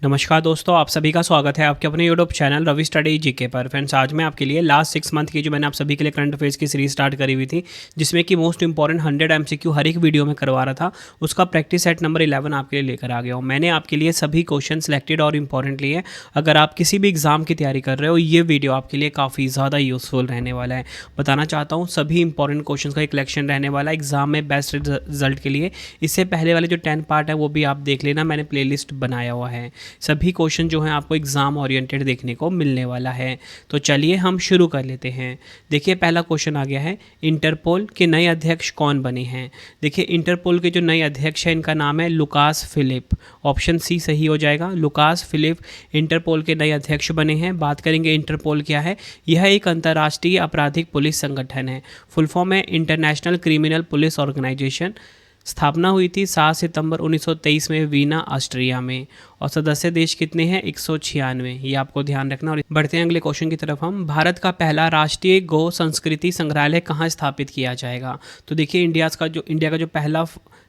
नमस्कार दोस्तों, आप सभी का स्वागत है आपके अपने YouTube channel Ravi study GK पर। फ्रेंड्स, आज मैं आपके लिए लास्ट 6 मंथ की जो मैंने आप सभी के लिए करंट अफेयर्स की सीरीज स्टार्ट करी हुई थी, जिसमें कि मोस्ट इंपॉर्टेंट 100 एमसीक्यू हर एक वीडियो में करवा रहा था, उसका प्रैक्टिस सेट नंबर 11 आपके लिए लेकर आ गया हूँ। मैंने आपके लिए सभी क्वेश्चन सिलेक्टेड और इंपॉर्टेंट लिए। अगर आप किसी भी एग्जाम की तैयारी कर रहे हो, ये वीडियो आपके लिए काफ़ी ज़्यादा यूजफुल रहने वाला है। बताना चाहता हूँ, सभी इंपॉर्टेंट क्वेश्चन का एक कलेक्शन रहने वाला है एग्जाम में बेस्ट रिजल्ट के लिए। इससे पहले वाले जो 10 पार्ट है वो भी आप देख लेना, मैंने प्लेलिस्ट बनाया हुआ है। सभी क्वेश्चन जो है आपको एग्जाम ओरिएंटेड देखने को मिलने वाला है। तो चलिए हम शुरू कर लेते हैं। देखिए, पहला क्वेश्चन आ गया है, इंटरपोल के नए अध्यक्ष कौन बने हैं। देखिए, इंटरपोल के जो नए अध्यक्ष हैं, इनका नाम है लुकास फिलिप। ऑप्शन सी सही हो जाएगा। लुकास फिलिप इंटरपोल के नए अध्यक्ष बने हैं। बात करेंगे इंटरपोल क्या है। यह एक अंतर्राष्ट्रीय आपराधिक पुलिस संगठन है। फुल फॉर्म है इंटरनेशनल क्रिमिनल पुलिस ऑर्गेनाइजेशन। स्थापना हुई थी 7 सितंबर 1923 में वीना, ऑस्ट्रिया में। और सदस्य देश कितने हैं? 196। ये आपको ध्यान रखना। और बढ़ते हैं अगले क्वेश्चन की तरफ हम। भारत का पहला राष्ट्रीय गौ संस्कृति संग्रहालय कहाँ स्थापित किया जाएगा। तो देखिए, इंडिया का जो पहला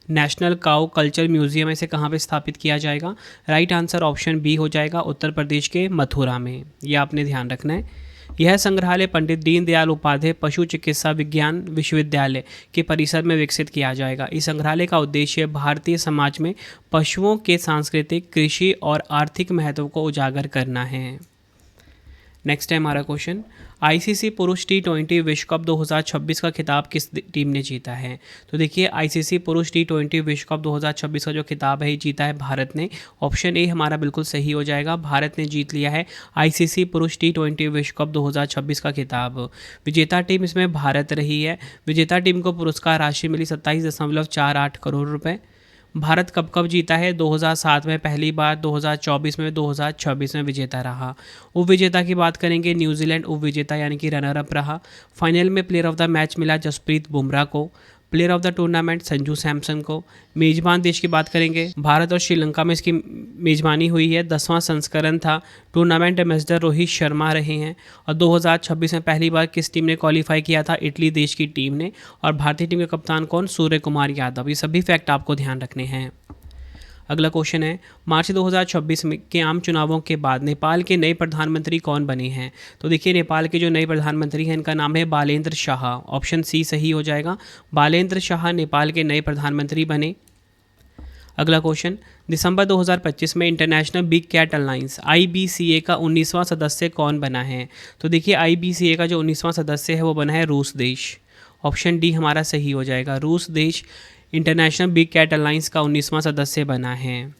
नेशनल काउ कल्चर म्यूजियम है, इसे कहाँ पे स्थापित किया जाएगा। राइट आंसर ऑप्शन बी हो जाएगा, उत्तर प्रदेश के मथुरा में। ये आपने ध्यान रखना है। यह संग्रहालय पंडित दीनदयाल उपाध्याय पशु चिकित्सा विज्ञान विश्वविद्यालय के परिसर में विकसित किया जाएगा। इस संग्रहालय का उद्देश्य भारतीय समाज में पशुओं के सांस्कृतिक, कृषि और आर्थिक महत्व को उजागर करना है। नेक्स्ट है हमारा क्वेश्चन, आईसीसी पुरुष T20 विश्व कप 2026 का खिताब किस टीम ने जीता है। तो देखिए, आईसीसी पुरुष T20 विश्व कप 2026 का जो खिताब है, ये जीता है भारत ने। ऑप्शन ए हमारा बिल्कुल सही हो जाएगा। भारत ने जीत लिया है आईसीसी पुरुष T20 विश्व कप 2026 का खिताब। विजेता टीम इसमें भारत रही है। विजेता टीम को पुरस्कार राशि मिली 27.48 करोड़ रुपये। भारत कब कब जीता है? 2007 में पहली बार, 2024 में, 2026 में विजेता रहा। उप विजेता की बात करेंगे, न्यूजीलैंड उप विजेता यानी कि रनर अप रहा। फाइनल में प्लेयर ऑफ द मैच मिला जसप्रीत बुमराह को। Player of the tournament Sanju Samson को। मेजबान देश की बात करेंगे, भारत और श्रीलंका में इसकी मेजबानी हुई है। 10वां संस्करण था। टूर्नामेंट एम्बेसडर रोहित शर्मा रहे हैं। और 2026 में पहली बार किस टीम ने क्वालिफाई किया था? इटली देश की टीम ने। और भारतीय टीम के कप्तान कौन? सूर्य कुमार यादव। ये सभी फैक्ट आपको ध्यान रखने हैं। अगला क्वेश्चन है, मार्च 2026 में के आम चुनावों के बाद नेपाल के नए प्रधानमंत्री कौन बने हैं। तो देखिए, नेपाल के जो नए प्रधानमंत्री हैं, इनका नाम है बालेंद्र शाह। ऑप्शन सी सही हो जाएगा। बालेंद्र शाह नेपाल के नए प्रधानमंत्री बने। अगला क्वेश्चन, दिसंबर 2025 में international big cat alliance IBCA का 19वां सदस्य कौन बना है। तो देखिए, IBCA का जो 19वां सदस्य है वो बना है रूस देश। ऑप्शन डी हमारा सही हो जाएगा। रूस देश इंटरनेशनल बिग कैट अलायंस का 19वां सदस्य बना है।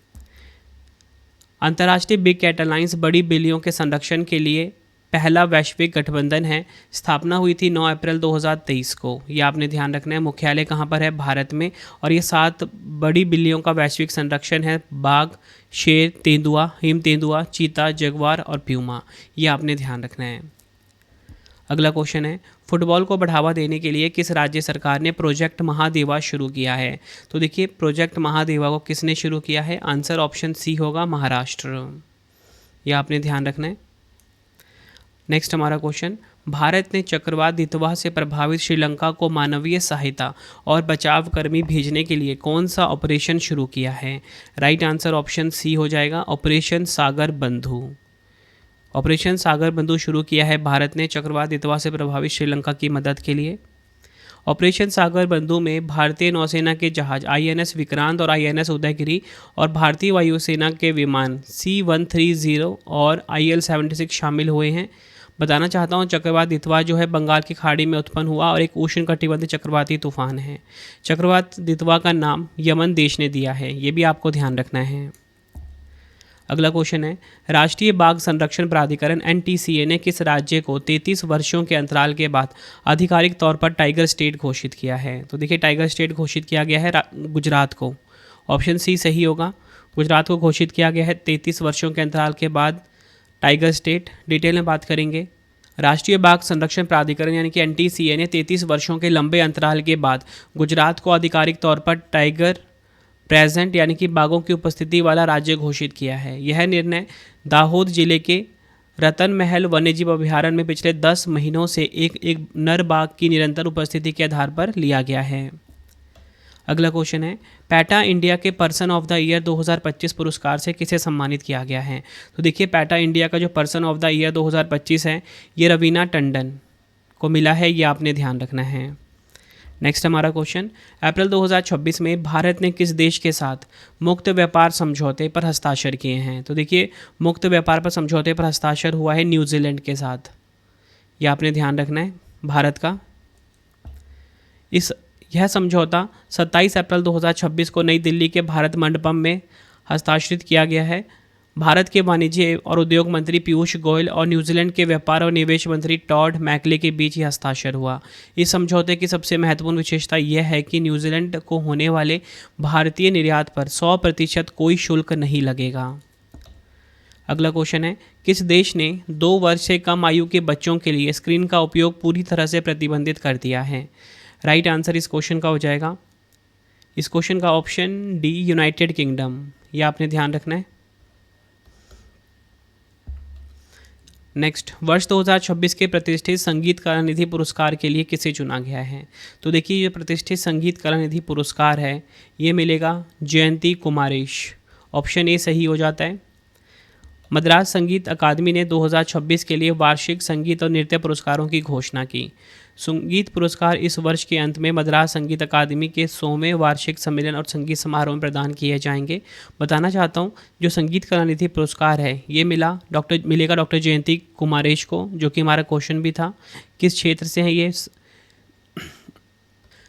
अंतर्राष्ट्रीय बिग कैट अलायंस बड़ी बिल्लियों के संरक्षण के लिए पहला वैश्विक गठबंधन है। स्थापना हुई थी 9 अप्रैल 2023 को। ये आपने ध्यान रखना है। मुख्यालय कहाँ पर है? भारत में। और ये 7 बड़ी बिल्लियों का वैश्विक संरक्षण है। बाघ, शेर, तेंदुआ, हिम तेंदुआ, चीता, जगुआर और प्यूमा। ये आपने ध्यान रखना है। अगला क्वेश्चन है, फुटबॉल को बढ़ावा देने के लिए किस राज्य सरकार ने प्रोजेक्ट महादेवा शुरू किया है। तो देखिए, प्रोजेक्ट महादेवा को किसने शुरू किया है? आंसर ऑप्शन सी होगा, महाराष्ट्र। यह आपने ध्यान रखना है। नेक्स्ट हमारा क्वेश्चन, भारत ने चक्रवात दितवा से प्रभावित श्रीलंका को मानवीय सहायता और बचाव कर्मी भेजने के लिए कौन सा ऑपरेशन शुरू किया है। राइट आंसर ऑप्शन सी हो जाएगा, ऑपरेशन सागर बंधु। ऑपरेशन सागर बंधु शुरू किया है भारत ने चक्रवात दितवा से प्रभावित श्रीलंका की मदद के लिए। ऑपरेशन सागर बंधु में भारतीय नौसेना के जहाज INS विक्रांत और INS उदयगिरी और भारतीय वायुसेना के विमान C-130 और IL-76 शामिल हुए हैं। बताना चाहता हूँ, चक्रवात दितवा जो है बंगाल की खाड़ी में उत्पन्न हुआ और एक उष्णकटिबंधीय चक्रवाती तूफान है। चक्रवात दितवा का नाम यमन देश ने दिया है। ये भी आपको ध्यान रखना है। अगला क्वेश्चन है, राष्ट्रीय बाघ संरक्षण प्राधिकरण NTCA ने किस राज्य को 33 वर्षों के अंतराल के बाद आधिकारिक तौर पर टाइगर स्टेट घोषित किया है। तो देखिए, टाइगर स्टेट घोषित किया गया है गुजरात को। ऑप्शन सी सही होगा। गुजरात को घोषित किया गया है 33 वर्षों के अंतराल के बाद टाइगर स्टेट। डिटेल में बात करेंगे, राष्ट्रीय बाघ संरक्षण प्राधिकरण यानी कि NTCA ने 33 वर्षों के लंबे अंतराल के बाद गुजरात को आधिकारिक तौर पर टाइगर प्रेजेंट यानी कि बाघों की उपस्थिति वाला राज्य घोषित किया है। यह निर्णय दाहोद जिले के रतन महल वन्यजीव अभयारण्य में पिछले 10 महीनों से एक नर बाघ की निरंतर उपस्थिति के आधार पर लिया गया है। अगला क्वेश्चन है, पैटा इंडिया के पर्सन ऑफ द ईयर 2025 पुरस्कार से किसे सम्मानित किया गया है? तो देखिए, पैटा इंडिया का जो पर्सन ऑफ द ईयर 2025 है ये रवीना टंडन को मिला है, ये आपने ध्यान रखना है। नेक्स्ट हमारा क्वेश्चन, अप्रैल 2026 में भारत ने किस देश के साथ मुक्त व्यापार समझौते पर हस्ताक्षर किए हैं? तो देखिए, मुक्त व्यापार पर समझौते पर हस्ताक्षर हुआ है न्यूजीलैंड के साथ, ये आपने ध्यान रखना है भारत का। यह समझौता 27 अप्रैल 2026 को नई दिल्ली के भारत मंडपम में हस्ताक्षरित किया गया है। भारत के वाणिज्य और उद्योग मंत्री पीयूष गोयल और न्यूजीलैंड के व्यापार और निवेश मंत्री टॉड मैकले के बीच यह हस्ताक्षर हुआ। इस समझौते की सबसे महत्वपूर्ण विशेषता यह है कि न्यूजीलैंड को होने वाले भारतीय निर्यात पर 100% कोई शुल्क नहीं लगेगा। अगला क्वेश्चन है, किस देश ने 2 वर्ष से कम आयु के बच्चों के लिए स्क्रीन का उपयोग पूरी तरह से प्रतिबंधित कर दिया है? राइट आंसर इस क्वेश्चन का हो जाएगा, इस क्वेश्चन का ऑप्शन डी, यूनाइटेड किंगडम, ये आपने ध्यान रखना है। नेक्स्ट, वर्ष 2026 के प्रतिष्ठित संगीत कलानिधि पुरस्कार के लिए किसे चुना गया है? तो देखिए, ये प्रतिष्ठित संगीत कलानिधि पुरस्कार है ये मिलेगा जयंती कुमारेश, ऑप्शन ए सही हो जाता है। मद्रास संगीत अकादमी ने 2026 के लिए वार्षिक संगीत और नृत्य पुरस्कारों की घोषणा की। संगीत पुरस्कार इस वर्ष के अंत में मद्रास संगीत अकादमी के 100वें वार्षिक सम्मेलन और संगीत समारोह में प्रदान किए जाएंगे। बताना चाहता हूँ, जो संगीत कलानिधि पुरस्कार है ये मिलेगा डॉक्टर जयंती कुमारेश को, जो कि हमारा क्वेश्चन भी था। किस क्षेत्र से है ये?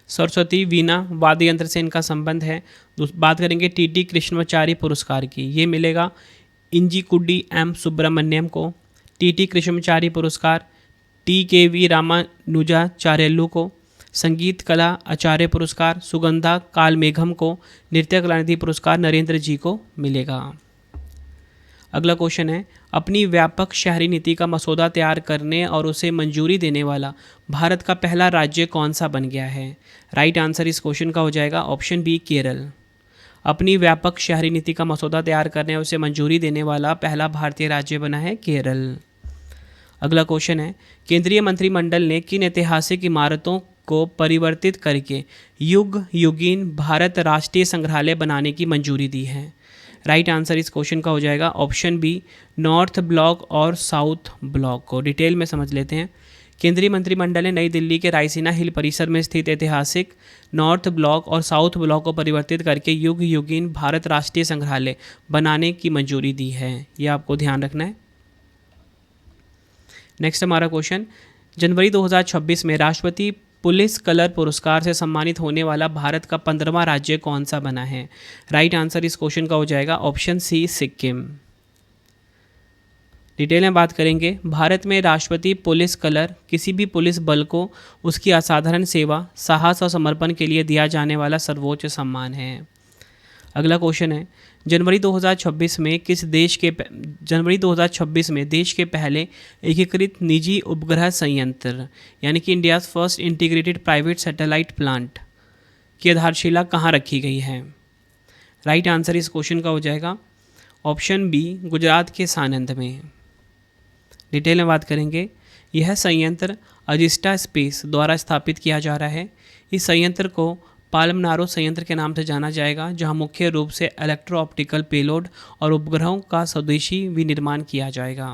सरस्वती वीणा वाद्य यंत्र से इनका संबंध है। बात करेंगे टीटी कृष्णमाचारी पुरस्कार की, ये मिलेगा इंजीकुडी एम सुब्रमण्यम को। टीटी कृष्णमाचारी पुरस्कार TKV रामानुजाचार्यलु को। संगीत कला आचार्य पुरस्कार सुगंधा कालमेघम को। नृत्य कलानिधि पुरस्कार नरेंद्र जी को मिलेगा। अगला क्वेश्चन है, अपनी व्यापक शहरी नीति का मसौदा तैयार करने और उसे मंजूरी देने वाला भारत का पहला राज्य कौन सा बन गया है? राइट आंसर इस क्वेश्चन का हो जाएगा ऑप्शन बी, केरल। अपनी व्यापक शहरी नीति का मसौदा तैयार करने और उसे मंजूरी देने वाला पहला भारतीय राज्य बना है केरल। अगला क्वेश्चन है, केंद्रीय मंत्रिमंडल ने किन ऐतिहासिक इमारतों को परिवर्तित करके युग युगीन भारत राष्ट्रीय संग्रहालय बनाने की मंजूरी दी है? राइट आंसर इस क्वेश्चन का हो जाएगा ऑप्शन बी, नॉर्थ ब्लॉक और साउथ ब्लॉक को। डिटेल में समझ लेते हैं। केंद्रीय मंत्रिमंडल ने नई दिल्ली के रायसीना हिल परिसर में स्थित ऐतिहासिक नॉर्थ ब्लॉक और साउथ ब्लॉक को परिवर्तित करके युग युगीन भारत राष्ट्रीय संग्रहालय बनाने की मंजूरी दी है, ये आपको ध्यान रखना है। नेक्स्ट हमारा क्वेश्चन, जनवरी 2026 में राष्ट्रपति पुलिस कलर पुरस्कार से सम्मानित होने वाला भारत का 15वां राज्य कौन सा बना है? राइट आंसर इस क्वेश्चन का हो जाएगा ऑप्शन सी, सिक्किम। डिटेल में बात करेंगे, भारत में राष्ट्रपति पुलिस कलर किसी भी पुलिस बल को उसकी असाधारण सेवा, साहस और समर्पण के लिए दिया जाने वाला सर्वोच्च सम्मान है। अगला क्वेश्चन है, जनवरी 2026 में देश के पहले एकीकृत निजी उपग्रह संयंत्र यानी कि India's first integrated private satellite plant की आधारशिला कहाँ रखी गई है? राइट आंसर इस क्वेश्चन का हो जाएगा ऑप्शन बी, गुजरात के सानंद में। डिटेल में बात करेंगे, यह संयंत्र अजिस्टा स्पेस द्वारा स्थापित किया जा रहा है। इस संयंत्र को पालमनारो संयंत्र के नाम से जाना जाएगा, जहां मुख्य रूप से इलेक्ट्रो ऑप्टिकल पेलोड और उपग्रहों का स्वदेशी विनिर्माण किया जाएगा।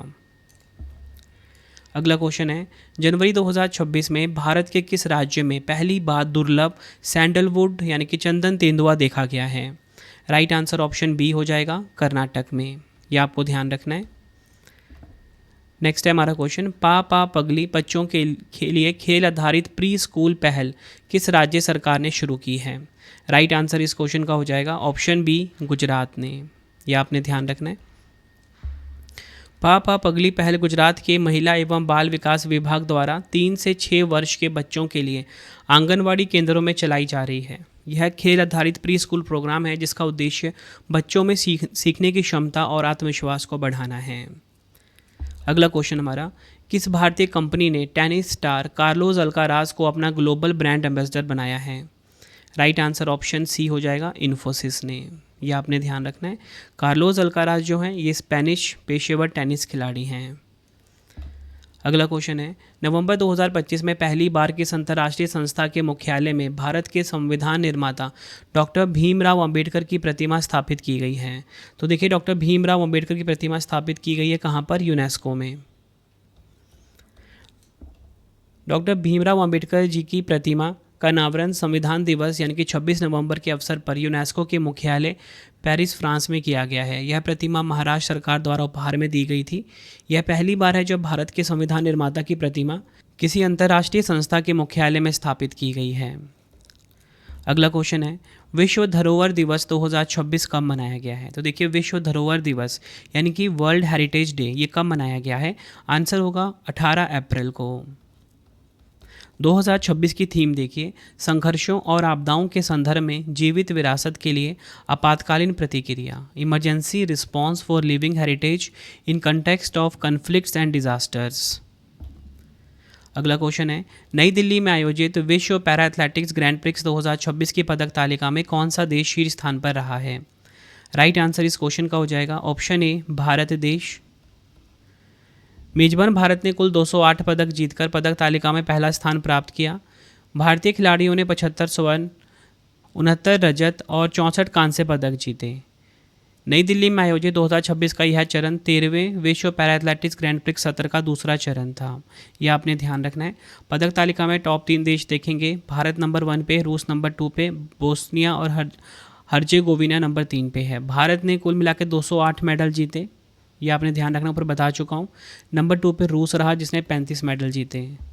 अगला क्वेश्चन है, जनवरी 2026 में भारत के किस राज्य में पहली बार दुर्लभ सैंडलवुड यानी कि चंदन तेंदुआ देखा गया है? राइट आंसर ऑप्शन बी हो जाएगा, कर्नाटक में। यह आपको ध्यान रखना है। नेक्स्ट है हमारा क्वेश्चन, पा पगली बच्चों के लिए खेल आधारित प्री स्कूल पहल किस राज्य सरकार ने शुरू की है? राइट आंसर इस क्वेश्चन का हो जाएगा ऑप्शन बी, गुजरात ने। यह आपने ध्यान रखना है। पा पगली पहल गुजरात के महिला एवं बाल विकास विभाग द्वारा 3 से 6 वर्ष के बच्चों के लिए आंगनवाड़ी केंद्रों में चलाई जा रही है। यह खेल आधारित प्री स्कूल प्रोग्राम है जिसका उद्देश्य बच्चों में सीखने की क्षमता और आत्मविश्वास को बढ़ाना है। अगला क्वेश्चन हमारा, किस भारतीय कंपनी ने टेनिस स्टार कार्लोस अल्काराज को अपना ग्लोबल ब्रांड एम्बेसडर बनाया है? राइट आंसर ऑप्शन सी हो जाएगा, इन्फोसिस ने। यह आपने ध्यान रखना है। कार्लोस अल्काराज जो हैं ये स्पेनिश पेशेवर टेनिस खिलाड़ी हैं। अगला क्वेश्चन है, नवंबर 2025 में पहली बार किस अंतर्राष्ट्रीय संस्था के मुख्यालय में भारत के संविधान निर्माता डॉक्टर भीमराव अंबेडकर की प्रतिमा स्थापित की गई है? तो देखिए, डॉक्टर भीमराव अंबेडकर की प्रतिमा स्थापित की गई है कहाँ पर? यूनेस्को में। डॉक्टर भीमराव अंबेडकर जी की प्रतिमा का अनावरण संविधान दिवस यानी कि 26 नवंबर के अवसर पर यूनेस्को के मुख्यालय पेरिस, फ्रांस में किया गया है। यह प्रतिमा महाराष्ट्र सरकार द्वारा उपहार में दी गई थी। यह पहली बार है जब भारत के संविधान निर्माता की प्रतिमा किसी अंतर्राष्ट्रीय संस्था के मुख्यालय में स्थापित की गई है। अगला क्वेश्चन है, विश्व धरोहर दिवस 2026 कब मनाया गया है? तो देखिए, विश्व धरोहर दिवस यानी कि वर्ल्ड हेरिटेज डे ये कब मनाया गया है? आंसर होगा 18 अप्रैल को। 2026 की थीम देखिए, संघर्षों और आपदाओं के संदर्भ में जीवित विरासत के लिए आपातकालीन प्रतिक्रिया, emergency response for living heritage in context of conflicts and disasters. अगला क्वेश्चन है, नई दिल्ली में आयोजित विश्व पैरा एथलेटिक्स ग्रैंड प्रिक्स 2026 की पदक तालिका में कौन सा देश शीर्ष स्थान पर रहा है? राइट आंसर इस क्वेश्चन का हो जाएगा ऑप्शन ए, भारत देश। मेजबान भारत ने कुल 208 पदक जीतकर पदक तालिका में पहला स्थान प्राप्त किया। भारतीय खिलाड़ियों ने 75 स्वर्ण, 69 रजत और 64 कांस्य पदक जीते। नई दिल्ली में आयोजित 2026 का यह चरण 13वें विश्व पैरा एथलेटिक्स ग्रैंड प्रिक्स सत्र का दूसरा चरण था। यह आपने ध्यान रखना है। पदक तालिका में टॉप 3 देश देखेंगे, भारत नंबर 1 पे, रूस नंबर 2 पे, बोस्निया और हर्जेगोविना नंबर 3 पे है। भारत ने कुल मिलाकर 208 मेडल जीते, ये आपने ध्यान रखना, ऊपर बता चुका हूँ। नंबर 2 पे रूस रहा जिसने 35 मेडल जीते हैं।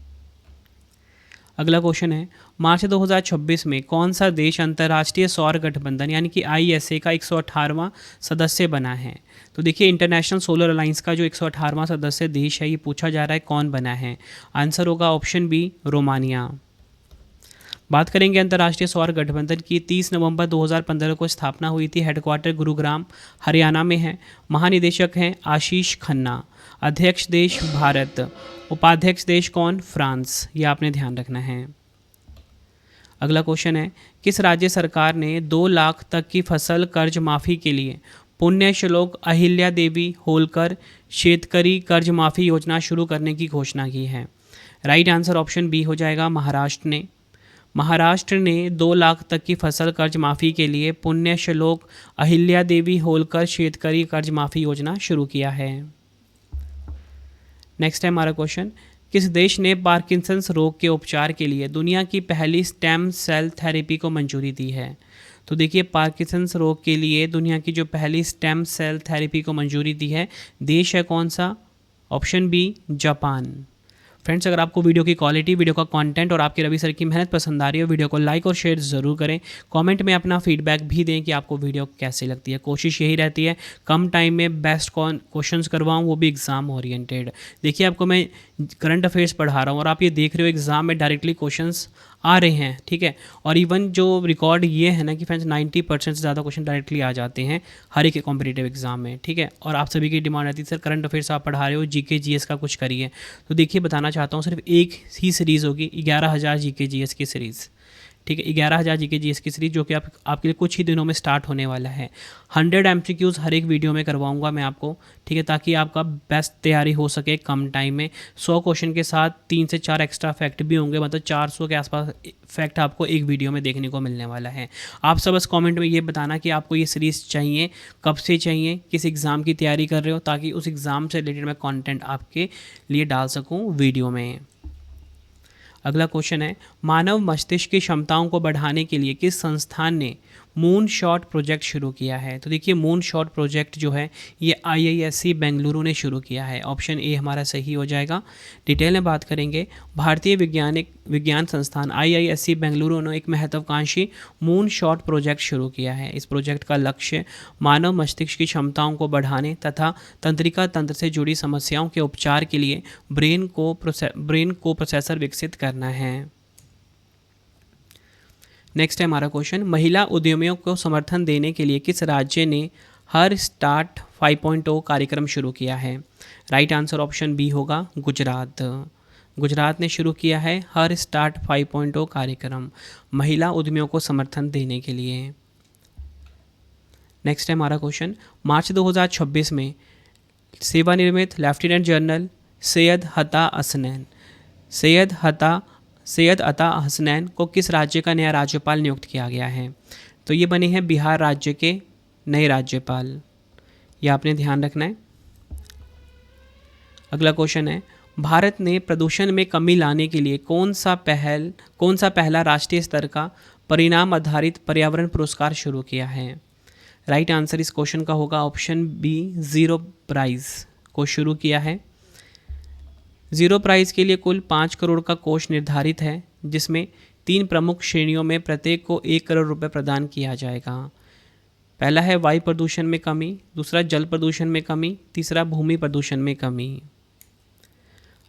अगला क्वेश्चन है, मार्च 2026 में कौन सा देश अंतर्राष्ट्रीय सौर गठबंधन यानी कि ISA का 118वां सदस्य बना है? तो देखिए, इंटरनेशनल सोलर अलायंस का जो 118वां सदस्य देश है ये पूछा जा रहा है कौन बना है? आंसर होगा ऑप्शन बी, रोमानिया। बात करेंगे अंतर्राष्ट्रीय सौर गठबंधन की, 30 नवंबर 2015 को स्थापना हुई थी। हेडक्वार्टर गुरुग्राम हरियाणा में है। महानिदेशक हैं आशीष खन्ना। अध्यक्ष देश भारत। उपाध्यक्ष देश कौन? फ्रांस। ये आपने ध्यान रखना है। अगला क्वेश्चन है, किस राज्य सरकार ने 2 लाख तक की फसल कर्ज माफ़ी के लिए पुण्य श्लोक अहिल्या देवी होलकर शेतकरी कर्ज माफ़ी योजना शुरू करने की घोषणा की है? राइट आंसर ऑप्शन बी हो जाएगा, महाराष्ट्र ने। महाराष्ट्र ने 2 लाख तक की फसल कर्ज माफ़ी के लिए पुण्य श्लोक अहिल्या देवी होलकर शेतकरी कर्ज माफ़ी योजना शुरू किया है। नेक्स्ट है हमारा क्वेश्चन, किस देश ने पार्किंसंस रोग के उपचार के लिए दुनिया की पहली स्टेम सेल थेरेपी को मंजूरी दी है? तो देखिए, पार्किंसंस रोग के लिए दुनिया की जो पहली स्टेम सेल थेरेपी को मंजूरी दी है, देश है कौन सा? Option B, Japan. फ्रेंड्स, अगर आपको वीडियो की क्वालिटी, वीडियो का कंटेंट और आपके रवि सर की मेहनत पसंद आ रही हो, वीडियो को लाइक और शेयर ज़रूर करें। कमेंट में अपना फीडबैक भी दें कि आपको वीडियो कैसी लगती है। कोशिश यही रहती है कम टाइम में बेस्ट क्वेश्चंस करवाऊँ, वो भी एग्ज़ाम ओरिएंटेड। देखिए, आपको मैं करंट अफेयर्स पढ़ा रहा हूँ और आप ये देख रहे हो एग्ज़ाम में डायरेक्टली क्वेश्चंस आ रहे हैं, ठीक है। और इवन जो रिकॉर्ड ये है ना कि फ्रेंड्स 90% से ज़्यादा क्वेश्चन डायरेक्टली आ जाते हैं हर एक कॉम्पिटिटिव एग्जाम में, ठीक है। और आप सभी की डिमांड रहती है सर करंट अफेयर्स आप पढ़ा रहे हो, जीके जीएस का कुछ करिए। तो देखिए, बताना चाहता हूँ सिर्फ एक ही सीरीज़ होगी 11,000 जीके जीएस की सीरीज़, ठीक है। 11,000 जीके जीएस की सीरीज़ जो कि आपके लिए कुछ ही दिनों में स्टार्ट होने वाला है। 100 MCQs हर एक वीडियो में करवाऊंगा मैं आपको, ठीक है, ताकि आपका बेस्ट तैयारी हो सके कम टाइम में। 100 क्वेश्चन के साथ 3 से 4 एक्स्ट्रा फैक्ट भी होंगे, मतलब 400 के आसपास फैक्ट आपको एक वीडियो में देखने को मिलने वाला है। आप सब बस कॉमेंट में ये बताना कि आपको ये सीरीज़ चाहिए, कब से चाहिए, किस एग्ज़ाम की तैयारी कर रहे हो, ताकि उस एग्ज़ाम से रिलेटेड मैं कॉन्टेंट आपके लिए डाल सकूँ वीडियो में। अगला क्वेश्चन है, मानव मस्तिष्क की क्षमताओं को बढ़ाने के लिए किस संस्थान ने मून शॉट प्रोजेक्ट शुरू किया है? तो देखिए, मून शॉट प्रोजेक्ट जो है ये IISc बेंगलुरु ने शुरू किया है। ऑप्शन ए हमारा सही हो जाएगा। डिटेल में बात करेंगे, भारतीय विज्ञान संस्थान IISc बेंगलुरु ने एक महत्वाकांक्षी मून शॉट प्रोजेक्ट शुरू किया है। इस प्रोजेक्ट का लक्ष्य मानव मस्तिष्क की क्षमताओं को बढ़ाने तथा तंत्रिका तंत्र से जुड़ी समस्याओं के उपचार के लिए ब्रेन को प्रोसेसर विकसित करना है। नेक्स्ट है हमारा क्वेश्चन, महिला उद्यमियों को समर्थन देने के लिए किस राज्य ने हर स्टार्ट 5.0 कार्यक्रम शुरू किया है? राइट आंसर ऑप्शन बी होगा, गुजरात। गुजरात ने शुरू किया है हर स्टार्ट 5.0 कार्यक्रम महिला उद्यमियों को समर्थन देने के लिए। नेक्स्ट है हमारा क्वेश्चन, मार्च 2026 में सेवानिवृत्त लेफ्टिनेंट जनरल सैयद अता हसनैन को किस राज्य का नया राज्यपाल नियुक्त किया गया है? तो ये बने हैं बिहार राज्य के नए राज्यपाल, ये आपने ध्यान रखना है। अगला क्वेश्चन है, भारत ने प्रदूषण में कमी लाने के लिए कौन सा पहला राष्ट्रीय स्तर का परिणाम आधारित पर्यावरण पुरस्कार शुरू किया है? राइट आंसर इस क्वेश्चन का होगा ऑप्शन बी, जीरो प्राइज को शुरू किया है। जीरो प्राइज के लिए कुल 5 करोड़ का कोष निर्धारित है, जिसमें 3 प्रमुख श्रेणियों में प्रत्येक को 1 करोड़ रुपए प्रदान किया जाएगा। पहला है वायु प्रदूषण में कमी, दूसरा जल प्रदूषण में कमी, तीसरा भूमि प्रदूषण में कमी।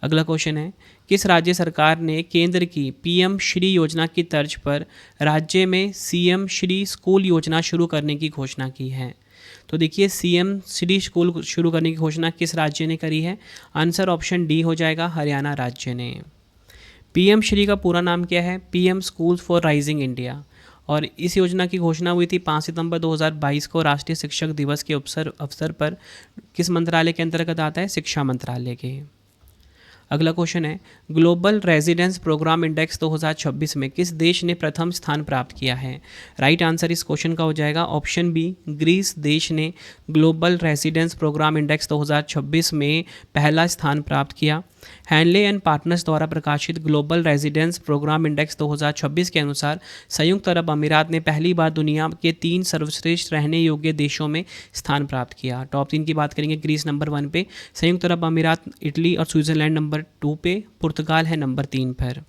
अगला क्वेश्चन है, किस राज्य सरकार ने केंद्र की पीएम श्री योजना की तर्ज पर राज्य में सीएम श्री स्कूल योजना शुरू करने की घोषणा की है? तो देखिए, सीएम श्री स्कूल शुरू करने की घोषणा किस राज्य ने करी है? आंसर ऑप्शन डी हो जाएगा, हरियाणा राज्य ने। पीएम श्री का पूरा नाम क्या है? PM school for rising India. और इस योजना की घोषणा हुई थी 5 सितंबर 2022 को राष्ट्रीय शिक्षक दिवस के अवसर पर। किस मंत्रालय के अंतर्गत आता है? शिक्षा मंत्रालय के। अगला क्वेश्चन है, ग्लोबल रेजिडेंस प्रोग्राम इंडेक्स 2026 में किस देश ने प्रथम स्थान प्राप्त किया है? राइट आंसर इस क्वेश्चन का हो जाएगा ऑप्शन बी, ग्रीस देश ने ग्लोबल रेजिडेंस प्रोग्राम इंडेक्स 2026 में पहला स्थान प्राप्त किया। हैनले एंड पार्टनर्स द्वारा प्रकाशित ग्लोबल रेजिडेंस प्रोग्राम इंडेक्स 2026 के अनुसार संयुक्त अरब अमीरात ने पहली बार दुनिया के 3 सर्वश्रेष्ठ रहने योग्य देशों में स्थान प्राप्त किया। टॉप 3 की बात करेंगे, ग्रीस नंबर 1 पे, संयुक्त अरब अमीरात, इटली और स्विट्जरलैंड नंबर 2 पे, पुर्तगाल है नंबर 3 पर।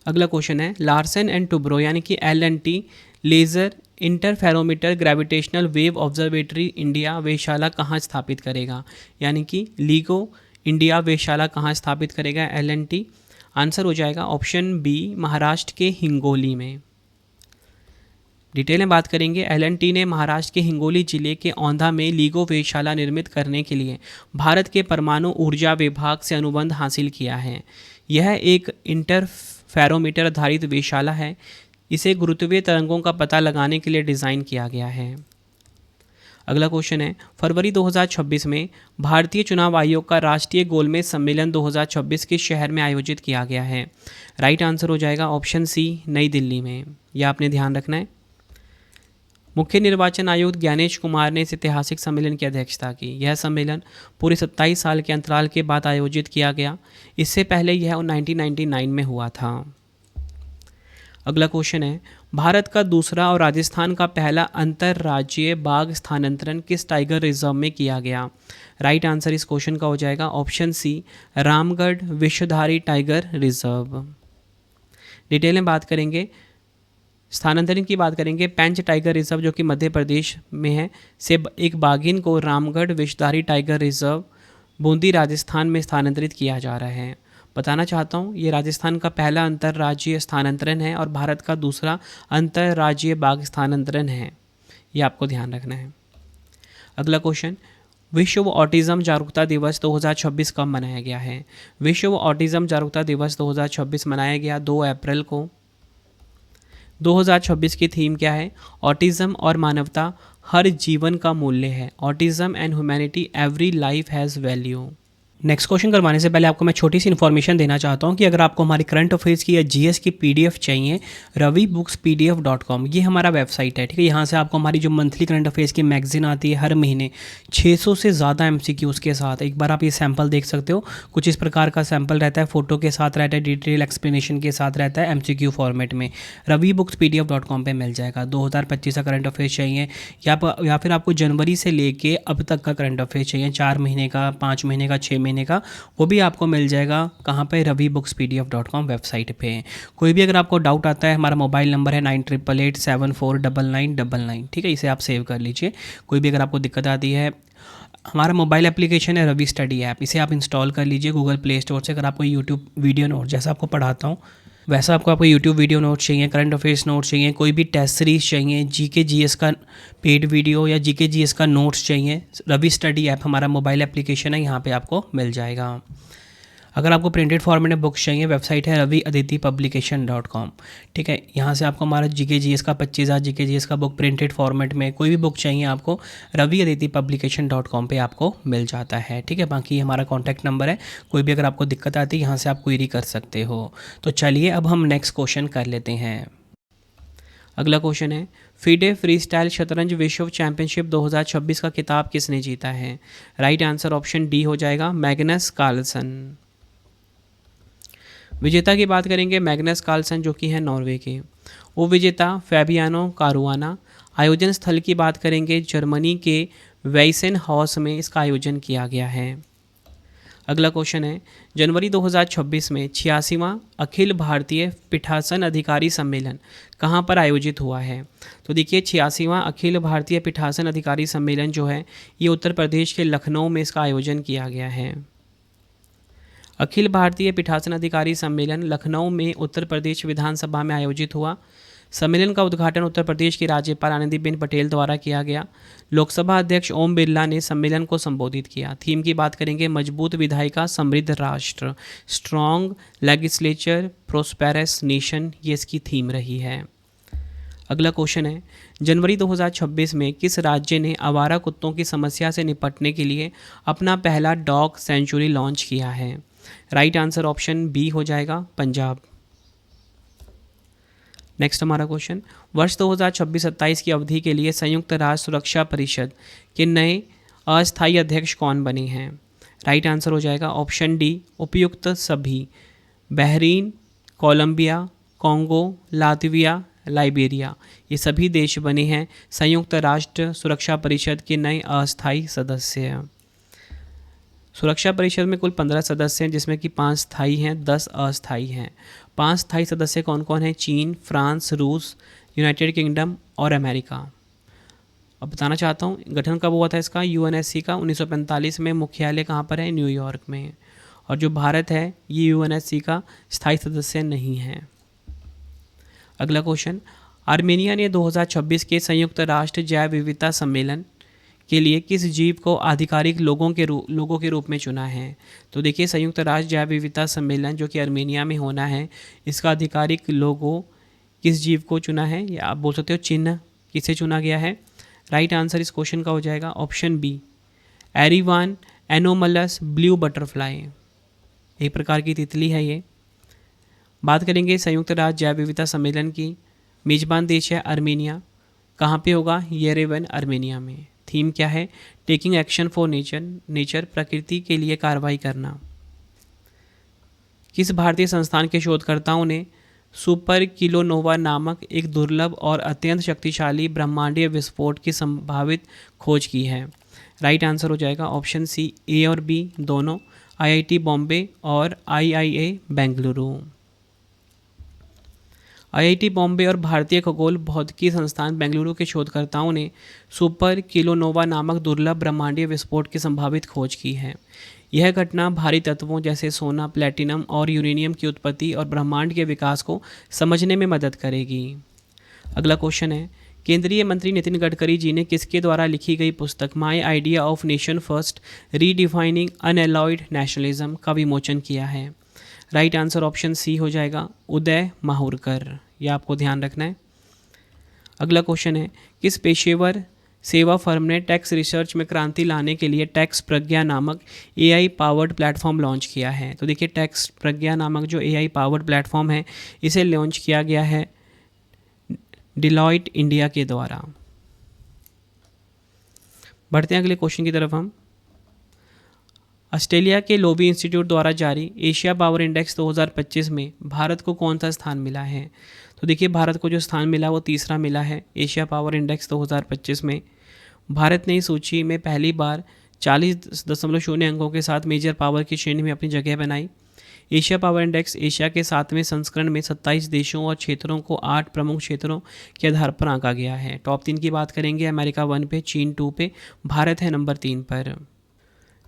अगला क्वेश्चन है, लार्सन एंड टुब्रो यानी कि LNT laser interferometer gravitational wave observatory India वेधशाला कहाँ स्थापित करेगा? यानी कि लीगो इंडिया वेधशाला कहाँ स्थापित करेगा LNT? आंसर हो जाएगा ऑप्शन बी, महाराष्ट्र के हिंगोली में। डिटेल में बात करेंगे, LNT ने महाराष्ट्र के हिंगोली जिले के औंधा में लीगो वेधशाला निर्मित करने के लिए भारत के परमाणु ऊर्जा विभाग से अनुबंध हासिल किया है। यह एक इंटरफेरोमीटर आधारित वेधशाला है। इसे गुरुत्वीय तरंगों का पता लगाने के लिए डिज़ाइन किया गया है। अगला क्वेश्चन है, फरवरी 2026 में भारतीय चुनाव आयोग का राष्ट्रीय गोलमेज सम्मेलन 2026 किस शहर में आयोजित किया गया है? राइट आंसर हो जाएगा ऑप्शन सी, नई दिल्ली में। यह आपने ध्यान रखना है। मुख्य निर्वाचन आयुक्त ज्ञानेश कुमार ने इस ऐतिहासिक सम्मेलन की अध्यक्षता की। यह सम्मेलन पूरे 27 साल के अंतराल के बाद आयोजित किया गया। इससे पहले यह 1999 में हुआ था। अगला क्वेश्चन है, भारत का दूसरा और राजस्थान का पहला अंतर्राज्यीय बाघ स्थानांतरण किस टाइगर रिजर्व में किया गया? राइट आंसर इस क्वेश्चन का हो जाएगा option C, Ramgarh Vishdhari tiger reserve. Detail में बात करेंगे, स्थानांतरण की बात करेंगे, पेंच टाइगर रिजर्व जो कि मध्य प्रदेश में है से एक बाघिन को रामगढ़ विश्वधारी टाइगर रिजर्व बूंदी राजस्थान में स्थानांतरित किया जा रहा है। बताना चाहता हूँ, ये राजस्थान का पहला अंतर्राज्यीय स्थानांतरण है और भारत का दूसरा अंतर्राज्यीय बाघ स्थानांतरण है। ये आपको ध्यान रखना है। अगला क्वेश्चन, विश्व ऑटिज्म जागरूकता दिवस 2026 कब मनाया गया है? विश्व ऑटिज्म जागरूकता दिवस 2026 मनाया गया 2 अप्रैल को। 2026 की थीम क्या है? ऑटिज्म और मानवता, हर जीवन का मूल्य है। Autism and humanity, every life has value. Next question करवाने से पहले आपको मैं छोटी सी इन्फॉर्मेशन देना चाहता हूं कि अगर आपको हमारी करंट अफेयर्स की या जीएस की पीडीएफ चाहिए, ravibookspdf.com ये हमारा वेबसाइट है, ठीक है। यहाँ से आपको हमारी जो मंथली करंट अफेयर्स की मैगजीन आती है हर महीने 600 से ज़्यादा MCQs के साथ। एक बार आप ये सैम्पल देख सकते हो, कुछ इस प्रकार का सैम्पल रहता है, फ़ोटो के साथ रहता है, डिटेल एक्सप्लेनेशन के साथ रहता है, MCQ फॉर्मेट में। ravibookspdf.com पर मिल जाएगा। 2025 का करंट अफेयर्स चाहिए या फिर आपको जनवरी से लेके अब तक का करंट अफेयर्स चाहिए, 4 महीने का, 5 महीने का, 6 महीने का, वो भी आपको मिल जाएगा। कहाँ पे? ravibookspdf.com वेबसाइट पे। कोई भी अगर आपको डाउट आता है, हमारा मोबाइल नंबर है 9888749999, ठीक है, इसे आप सेव कर लीजिए। कोई भी अगर आपको दिक्कत आती है, हमारा मोबाइल एप्लीकेशन है रवि स्टडी ऐप, इसे आप इंस्टॉल कर लीजिए गूगल प्ले स्टोर से। अगर आपको यूट्यूब वीडियो नोट, जैसा आपको पढ़ाता हूँ वैसा आपको यूट्यूब वीडियो नोट्स चाहिए, करंट अफेयर्स नोट्स चाहिए, कोई भी टेस्ट सीरीज चाहिए, जीके जीएस का पेड वीडियो या जीके जीएस का नोट्स चाहिए, रवि स्टडी ऐप हमारा मोबाइल एप्लीकेशन है, यहाँ पे आपको मिल जाएगा। अगर आपको प्रिंटेड फॉर्मेट में बुक्स चाहिए, वेबसाइट है raviaditipublication.com। ठीक है, यहाँ से आपको हमारा जीके जीएस का 25,000 जीके जीएस का बुक प्रिंटेड फॉर्मेट में कोई भी बुक चाहिए आपको raviaditipublication.com पे आपको मिल जाता है। ठीक है, बाकी हमारा कॉन्टैक्ट नंबर है, कोई भी अगर आपको दिक्कत आती है यहाँ से आप क्वेरी कर सकते हो। तो चलिए अब हम नेक्स्ट क्वेश्चन कर लेते हैं। अगला क्वेश्चन है, फीडे फ्री स्टाइल शतरंज विश्व चैंपियनशिप 2026 का खिताब किसने जीता है? राइट आंसर ऑप्शन डी हो जाएगा, मैग्नस कार्लसन। विजेता की बात करेंगे, मैग्नस कार्लसन जो कि है नॉर्वे के। उपविजेता फैबियानो कारुआना। आयोजन स्थल की बात करेंगे, जर्मनी के वेइसेन हाउस में इसका आयोजन किया गया है। अगला क्वेश्चन है, जनवरी 2026 में 86वां अखिल भारतीय पीठासन अधिकारी सम्मेलन कहाँ पर आयोजित हुआ है? तो देखिए 86वां अखिल भारतीय पीठासन अधिकारी सम्मेलन जो है ये उत्तर प्रदेश के लखनऊ में इसका आयोजन किया गया है। अखिल भारतीय पीठासन अधिकारी सम्मेलन लखनऊ में उत्तर प्रदेश विधानसभा में आयोजित हुआ। सम्मेलन का उद्घाटन उत्तर प्रदेश की राज्यपाल आनंदीबेन पटेल द्वारा किया गया। लोकसभा अध्यक्ष ओम बिरला ने सम्मेलन को संबोधित किया। थीम की बात करेंगे, मजबूत विधायिका समृद्ध राष्ट्र, स्ट्रॉन्ग लेजिस्लेचर प्रोस्पेरस नेशन, ये इसकी थीम रही है। अगला क्वेश्चन है, जनवरी 2026 में किस राज्य ने आवारा कुत्तों की समस्या से निपटने के लिए अपना पहला डॉग सेंचुरी लॉन्च किया है? राइट आंसर ऑप्शन बी हो जाएगा, पंजाब। नेक्स्ट हमारा क्वेश्चन, वर्ष 2026-27 की अवधि के लिए संयुक्त राष्ट्र सुरक्षा परिषद के नए अस्थायी अध्यक्ष कौन बने हैं? राइट आंसर हो जाएगा ऑप्शन डी, उपयुक्त सभी। Bahrain, Colombia, Congo, Latvia, Liberia, ये सभी देश बने हैं संयुक्त राष्ट्र सुरक्षा परिषद के नए अस्थायी सदस्य। सुरक्षा परिषद में कुल 15 सदस्य हैं, जिसमें कि 5 स्थायी हैं, 10 अस्थायी हैं। 5 स्थायी सदस्य कौन कौन हैं? चीन, फ्रांस, रूस, यूनाइटेड किंगडम और अमेरिका। अब बताना चाहता हूँ गठन कब हुआ था इसका, यूएनएससी का 1945 में। मुख्यालय कहाँ पर है? न्यूयॉर्क में। और जो भारत है ये यूएनएससी का स्थायी सदस्य नहीं है। अगला क्वेश्चन, आर्मेनिया ने 2026 के संयुक्त राष्ट्र जैव विविधता सम्मेलन के लिए किस जीव को आधिकारिक लोगों के रूप में चुना है? तो देखिए संयुक्त राष्ट्र जैव विविधता सम्मेलन जो कि आर्मेनिया में होना है, इसका आधिकारिक लोगो किस जीव को चुना है, या आप बोल सकते हो चिन्ह किसे चुना गया है? राइट आंसर इस क्वेश्चन का हो जाएगा ऑप्शन बी, एरिवान एनोमलस ब्लू बटरफ्लाई, एक प्रकार की तितली है ये। बात करेंगे संयुक्त राष्ट्र जैव विविधता सम्मेलन की, मेजबान देश है आर्मेनिया। कहाँ पे होगा? येरेवन, आर्मेनिया में। थीम क्या है? टेकिंग एक्शन फॉर नेचर, प्रकृति के लिए कार्रवाई करना। किस भारतीय संस्थान के शोधकर्ताओं ने सुपर किलोनोवा नामक एक दुर्लभ और अत्यंत शक्तिशाली ब्रह्मांडीय विस्फोट की संभावित खोज की है? राइट आंसर हो जाएगा ऑप्शन सी, ए और बी दोनों, आईआईटी बॉम्बे और आईआईए बेंगलुरु। आईआईटी बॉम्बे और भारतीय खगोल भौतिकी संस्थान बेंगलुरु के शोधकर्ताओं ने सुपर किलोनोवा नामक दुर्लभ ब्रह्मांडीय विस्फोट की संभावित खोज की है। यह घटना भारी तत्वों जैसे सोना, प्लेटिनम और यूरेनियम की उत्पत्ति और ब्रह्मांड के विकास को समझने में मदद करेगी। अगला क्वेश्चन है, केंद्रीय मंत्री नितिन गडकरी जी ने किसके द्वारा लिखी गई पुस्तक my idea of nation first redefining unalloyed nationalism का विमोचन किया है? राइट आंसर ऑप्शन सी हो जाएगा, उदय माहुरकर, यह आपको ध्यान रखना है। अगला क्वेश्चन है, किस पेशेवर सेवा फर्म ने टैक्स रिसर्च में क्रांति लाने के लिए टैक्स प्रज्ञा नामक एआई पावर्ड प्लेटफॉर्म लॉन्च किया है? तो देखिए टैक्स प्रज्ञा नामक जो एआई पावर्ड प्लेटफॉर्म है इसे लॉन्च किया गया है डिलॉयट इंडिया के द्वारा। बढ़ते हैं अगले क्वेश्चन की तरफ हम। ऑस्ट्रेलिया के लोबी इंस्टीट्यूट द्वारा जारी एशिया पावर इंडेक्स 2025 में भारत को कौन सा स्थान मिला है? तो देखिए भारत को जो स्थान मिला वो तीसरा मिला है एशिया पावर इंडेक्स 2025 में। भारत ने इस सूची में पहली बार 40.0 अंकों के साथ मेजर पावर की श्रेणी में अपनी जगह बनाई। एशिया पावर इंडेक्स एशिया के 7वें संस्करण में 27 देशों और क्षेत्रों को 8 प्रमुख क्षेत्रों के आधार पर आंका गया है। टॉप 3 की बात करेंगे, अमेरिका 1 पे, चीन 2 पे, भारत है नंबर 3 पर।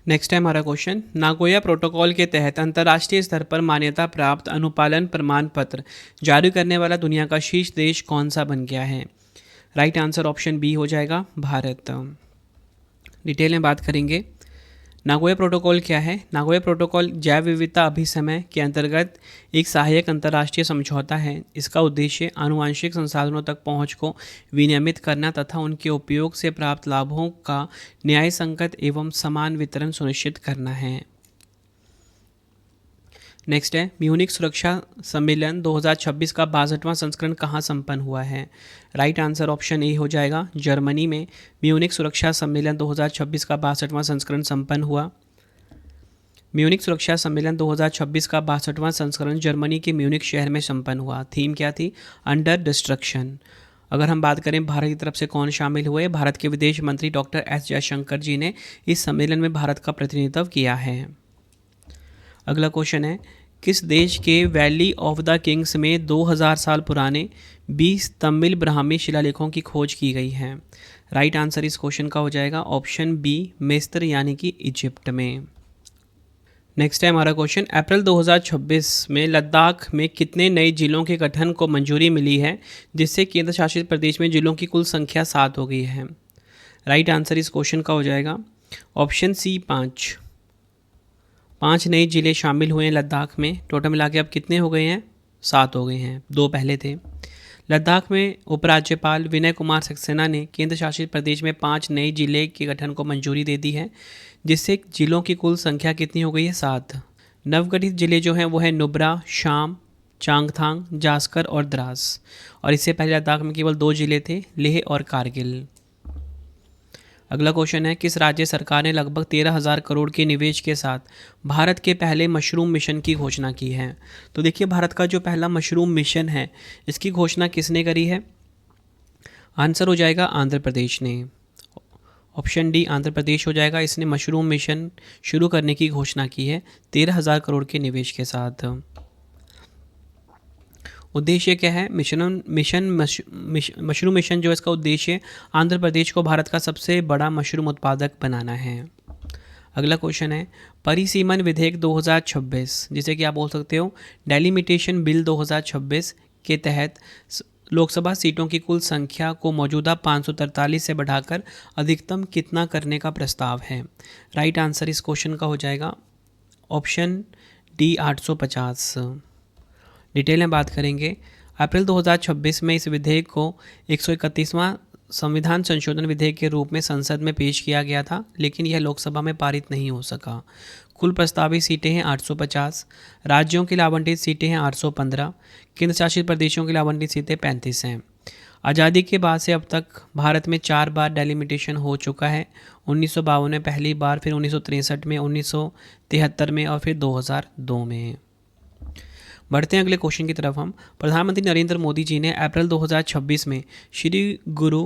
नेक्स्ट है हमारा क्वेश्चन, नागोया प्रोटोकॉल के तहत अंतर्राष्ट्रीय स्तर पर मान्यता प्राप्त अनुपालन प्रमाण पत्र जारी करने वाला दुनिया का शीर्ष देश कौन सा बन गया है? राइट आंसर ऑप्शन बी हो जाएगा, भारत। डिटेल में बात करेंगे, नागोया प्रोटोकॉल क्या है? नागोया प्रोटोकॉल जैव विविधता अभिसमय के अंतर्गत एक सहायक अंतर्राष्ट्रीय समझौता है। इसका उद्देश्य आनुवंशिक संसाधनों तक पहुंच को विनियमित करना तथा उनके उपयोग से प्राप्त लाभों का न्यायसंगत एवं समान वितरण सुनिश्चित करना है। नेक्स्ट है, म्यूनिख सुरक्षा सम्मेलन 2026 का 62वां संस्करण कहाँ संपन्न हुआ है? राइट आंसर ऑप्शन ए हो जाएगा, जर्मनी में म्यूनिख सुरक्षा सम्मेलन 2026 का 62वां संस्करण संपन्न हुआ। म्यूनिख सुरक्षा सम्मेलन 2026 का 62वां संस्करण जर्मनी के म्यूनिख शहर में संपन्न हुआ। थीम क्या थी? Under destruction. अगर हम बात करें भारत की तरफ से कौन शामिल हुए, भारत के विदेश मंत्री डॉक्टर एस जयशंकर जी ने इस सम्मेलन में भारत का प्रतिनिधित्व किया है। अगला क्वेश्चन है, किस देश के वैली ऑफ द किंग्स में 2000 साल पुराने 20 तमिल ब्राह्मी शिलालेखों की खोज की गई है? राइट आंसर इस क्वेश्चन का हो जाएगा ऑप्शन बी, मिस्र यानी कि इजिप्ट में। नेक्स्ट है हमारा क्वेश्चन, अप्रैल 2026 में लद्दाख में कितने नए जिलों के गठन को मंजूरी मिली है, जिससे केंद्र शासित प्रदेश में जिलों की कुल संख्या 7 हो गई है? राइट आंसर इस क्वेश्चन का हो जाएगा ऑप्शन सी, 5 नए जिले शामिल हुए हैं लद्दाख में। टोटल मिला के अब कितने हो गए हैं? 7 हो गए हैं, 2 पहले थे। लद्दाख में उपराज्यपाल विनय कुमार सक्सेना ने केंद्र शासित प्रदेश में 5 नए जिले के गठन को मंजूरी दे दी है, जिससे जिलों की कुल संख्या कितनी हो गई है? 7। नवगठित जिले जो हैं वो हैं नुब्रा, शाम, चांगथांग, जास्कर और द्रास। और इससे पहले लद्दाख में केवल 2 जिले थे, लेह और कारगिल। अगला क्वेश्चन है, किस राज्य सरकार ने लगभग 13,000 करोड़ के निवेश के साथ भारत के पहले मशरूम मिशन की घोषणा की है? तो देखिए, भारत का जो पहला मशरूम मिशन है, इसकी घोषणा किसने करी है? आंसर हो जाएगा आंध्र प्रदेश ने। ऑप्शन डी आंध्र प्रदेश हो जाएगा। इसने मशरूम मिशन शुरू करने की घोषणा की है 13,000 करोड़ के निवेश के साथ। उद्देश्य क्या है? मशरूम मिशन जो है, इसका उद्देश्य आंध्र प्रदेश को भारत का सबसे बड़ा मशरूम उत्पादक बनाना है। अगला क्वेश्चन है, परिसीमन विधेयक 2026, जिसे कि आप बोल सकते हो डेलिमिटेशन बिल 2026 के तहत लोकसभा सीटों की कुल संख्या को मौजूदा 543 से बढ़ाकर अधिकतम कितना करने का प्रस्ताव है? राइट आंसर इस क्वेश्चन का हो जाएगा ऑप्शन डी, 850। डिटेल में बात करेंगे, अप्रैल 2026 में इस विधेयक को 131वां संविधान संशोधन विधेयक के रूप में संसद में पेश किया गया था, लेकिन यह लोकसभा में पारित नहीं हो सका। कुल प्रस्तावित सीटें हैं 850, राज्यों के लिए आवंटित सीटें हैं 815, केंद्र शासित प्रदेशों के लिए आवंटित सीटें 35 हैं। आज़ादी के बाद से अब तक भारत में 4 बार डेलिमिटेशन हो चुका है। 1952 में पहली बार, फिर 1963 में, 1973 में और फिर 2002 में। बढ़ते हैं अगले क्वेश्चन की तरफ हम। प्रधानमंत्री नरेंद्र मोदी जी ने अप्रैल 2026 में श्री गुरु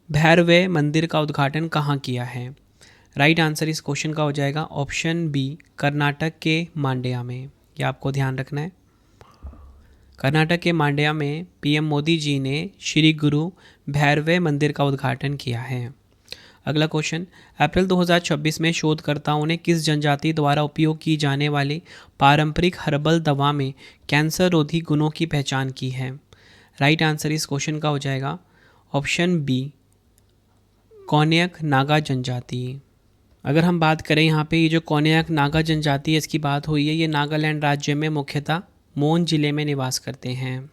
भैरवे मंदिर का उद्घाटन कहाँ किया है? राइट आंसर इस क्वेश्चन का हो जाएगा ऑप्शन बी, कर्नाटक के मांड्या में। यह आपको ध्यान रखना है। कर्नाटक के मांड्या में पीएम मोदी जी ने श्री गुरु भैरवे मंदिर का उद्घाटन किया है। अगला क्वेश्चन, अप्रैल 2026 में शोधकर्ताओं ने किस जनजाति द्वारा उपयोग की जाने वाली पारंपरिक हर्बल दवा में कैंसर रोधी गुणों की पहचान की है? राइट आंसर इस क्वेश्चन का हो जाएगा ऑप्शन बी, कोन्याक नागा जनजाति। अगर हम बात करें यहाँ पे, ये जो कोन्याक नागा जनजाति है, इसकी बात हुई है, ये नागालैंड राज्य में मुख्यतः मोन जिले में निवास करते हैं।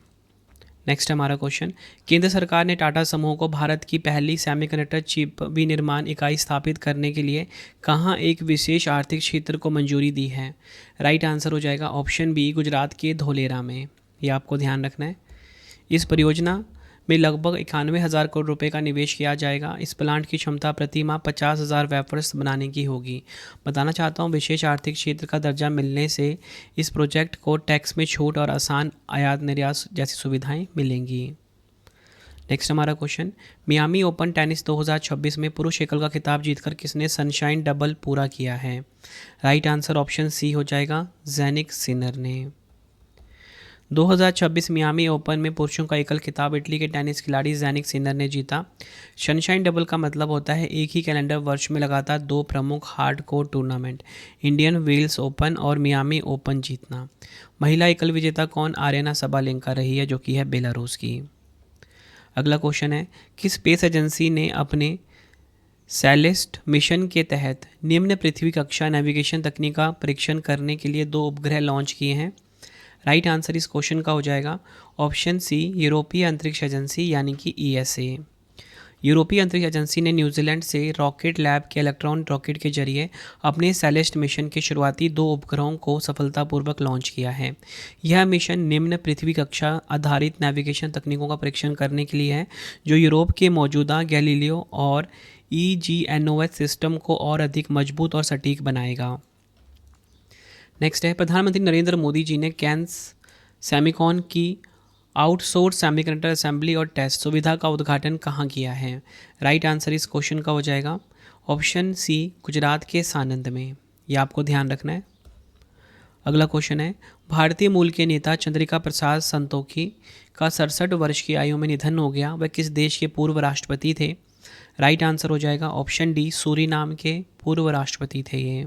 नेक्स्ट हमारा क्वेश्चन, केंद्र सरकार ने टाटा समूह को भारत की पहली सेमीकंडक्टर चिप विनिर्माण इकाई स्थापित करने के लिए कहाँ एक विशेष आर्थिक क्षेत्र को मंजूरी दी है? राइट आंसर हो जाएगा ऑप्शन बी, गुजरात के धोलेरा में। ये आपको ध्यान रखना है। इस परियोजना में लगभग 91,000 करोड़ रुपए का निवेश किया जाएगा। इस प्लांट की क्षमता प्रति माह 50,000 वेफर्स बनाने की होगी। बताना चाहता हूँ, विशेष आर्थिक क्षेत्र का दर्जा मिलने से इस प्रोजेक्ट को टैक्स में छूट और आसान आयात निर्यात जैसी सुविधाएं मिलेंगी। नेक्स्ट हमारा क्वेश्चन, मियामी ओपन टेनिस 2026 में पुरुष एकल का खिताब जीतकर किसने सनशाइन डबल पूरा किया है? राइट आंसर ऑप्शन सी हो जाएगा, ज़ैनिक सिनर ने। 2026 मियामी ओपन में पुरुषों का एकल खिताब इटली के टेनिस खिलाड़ी ज़ैनिक सिनर ने जीता। सनशाइन डबल का मतलब होता है एक ही कैलेंडर वर्ष में लगातार 2 प्रमुख hard court tournament, Indian Wells Open और मियामी ओपन जीतना। महिला एकल विजेता कौन? आर्यना सबालेंका रही है, जो कि है बेलारूस की। अगला क्वेश्चन है, किस स्पेस एजेंसी ने अपने सेलेस्ट मिशन के तहत निम्न पृथ्वी कक्षा नेविगेशन तकनीक का परीक्षण करने के लिए 2 उपग्रह लॉन्च किए हैं। राइट आंसर इस क्वेश्चन का हो जाएगा ऑप्शन सी, यूरोपीय अंतरिक्ष एजेंसी यानी कि ईएसए। यूरोपीय अंतरिक्ष एजेंसी ने न्यूजीलैंड से रॉकेट लैब के इलेक्ट्रॉन रॉकेट के जरिए अपने सेलेस्ट मिशन के शुरुआती 2 उपग्रहों को सफलतापूर्वक लॉन्च किया है। यह मिशन निम्न पृथ्वी कक्षा आधारित नेविगेशन तकनीकों का परीक्षण करने के लिए है, जो यूरोप के मौजूदा गैलीलियो और EGNOS सिस्टम को और अधिक मजबूत और सटीक बनाएगा। नेक्स्ट है, प्रधानमंत्री नरेंद्र मोदी जी ने कैन्स सेमिकॉन की आउटसोर्स सेमीकंडक्टर असेंबली और टेस्ट सुविधा का उद्घाटन कहाँ किया है। राइट आंसर इस क्वेश्चन का हो जाएगा ऑप्शन सी, गुजरात के सानंद में। यह आपको ध्यान रखना है। अगला क्वेश्चन है, भारतीय मूल के नेता चंद्रिका प्रसाद संतोखी का 67 वर्ष की आयु में निधन हो गया। वह किस देश के पूर्व राष्ट्रपति थे। राइट आंसर हो जाएगा ऑप्शन डी, सूरीनाम के पूर्व राष्ट्रपति थे ये।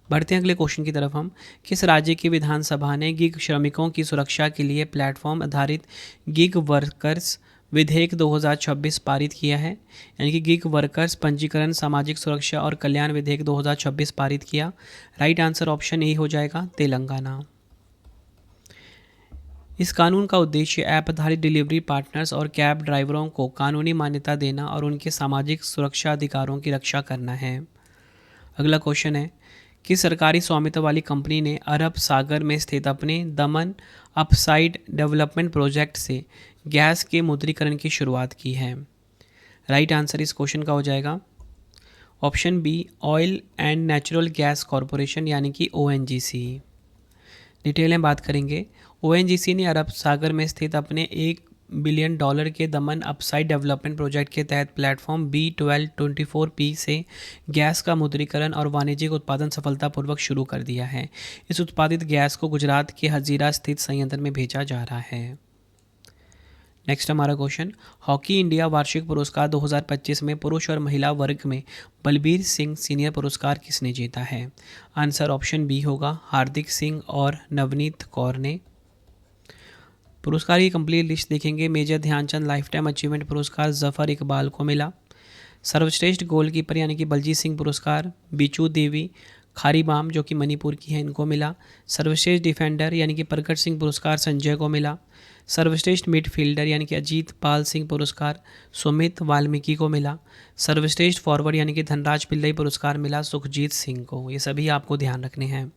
बढ़ते हैं अगले क्वेश्चन की तरफ हम। किस राज्य की विधानसभा ने गिग श्रमिकों की सुरक्षा के लिए प्लेटफॉर्म आधारित गिग वर्कर्स विधेयक 2026 पारित किया है। यानी कि गिग वर्कर्स पंजीकरण सामाजिक सुरक्षा और कल्याण विधेयक 2026 पारित किया। राइट आंसर ऑप्शन ए हो जाएगा, तेलंगाना। इस कानून का उद्देश्य ऐप आधारित डिलीवरी पार्टनर्स और कैब ड्राइवरों को कानूनी मान्यता देना और उनके सामाजिक सुरक्षा अधिकारों की रक्षा करना है। अगला क्वेश्चन है, कि सरकारी स्वामित्व वाली कंपनी ने अरब सागर में स्थित अपने दमन अपसाइड डेवलपमेंट प्रोजेक्ट से गैस के मुद्रीकरण की शुरुआत की है। राइट आंसर इस क्वेश्चन का हो जाएगा option B, oil and natural gas corporation यानी कि ONGC। डिटेल में बात करेंगे। ONGC ने अरब सागर में स्थित अपने $1 बिलियन के दमन अपसाइड डेवलपमेंट प्रोजेक्ट के तहत प्लेटफॉर्म B1224P से गैस का मुद्रीकरण और वाणिज्यिक उत्पादन सफलतापूर्वक शुरू कर दिया है। इस उत्पादित गैस को गुजरात के हजीरा स्थित संयंत्र में भेजा जा रहा है। नेक्स्ट हमारा क्वेश्चन, हॉकी इंडिया वार्षिक पुरस्कार 2025 में पुरुष और महिला वर्ग में बलबीर सिंह सीनियर पुरस्कार किसने जीता है। आंसर ऑप्शन बी होगा, हार्दिक सिंह और नवनीत कौर ने। पुरस्कार की कंप्लीट लिस्ट देखेंगे। Major Dhyan Chand life time achievement पुरस्कार जफर इकबाल को मिला। सर्वश्रेष्ठ गोलकीपर यानी कि बलजीत सिंह पुरस्कार बीचू देवी खारीबाम जो कि मणिपुर की है, इनको मिला। सर्वश्रेष्ठ डिफेंडर यानी कि प्रकट सिंह पुरस्कार संजय को मिला। सर्वश्रेष्ठ मिडफील्डर यानी कि अजीत पाल सिंह पुरस्कार सुमित वाल्मीकि को मिला। सर्वश्रेष्ठ फॉरवर्ड यानी कि धनराज पिल्लई पुरस्कार मिला सुखजीत सिंह को। ये सभी आपको ध्यान रखने हैं।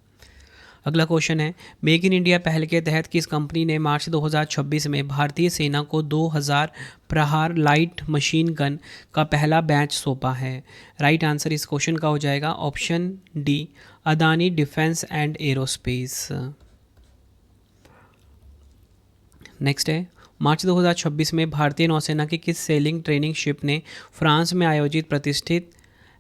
अगला क्वेश्चन है, मेक इन इंडिया पहल के तहत किस कंपनी ने मार्च 2026 में भारतीय सेना को 2000 प्रहार लाइट मशीन गन का पहला बैच सौंपा है। राइट आंसर इस क्वेश्चन का हो जाएगा option D, Adani defence and aerospace. Next है, मार्च 2026 में भारतीय नौसेना की किस सेलिंग ट्रेनिंग शिप ने फ्रांस में आयोजित प्रतिष्ठित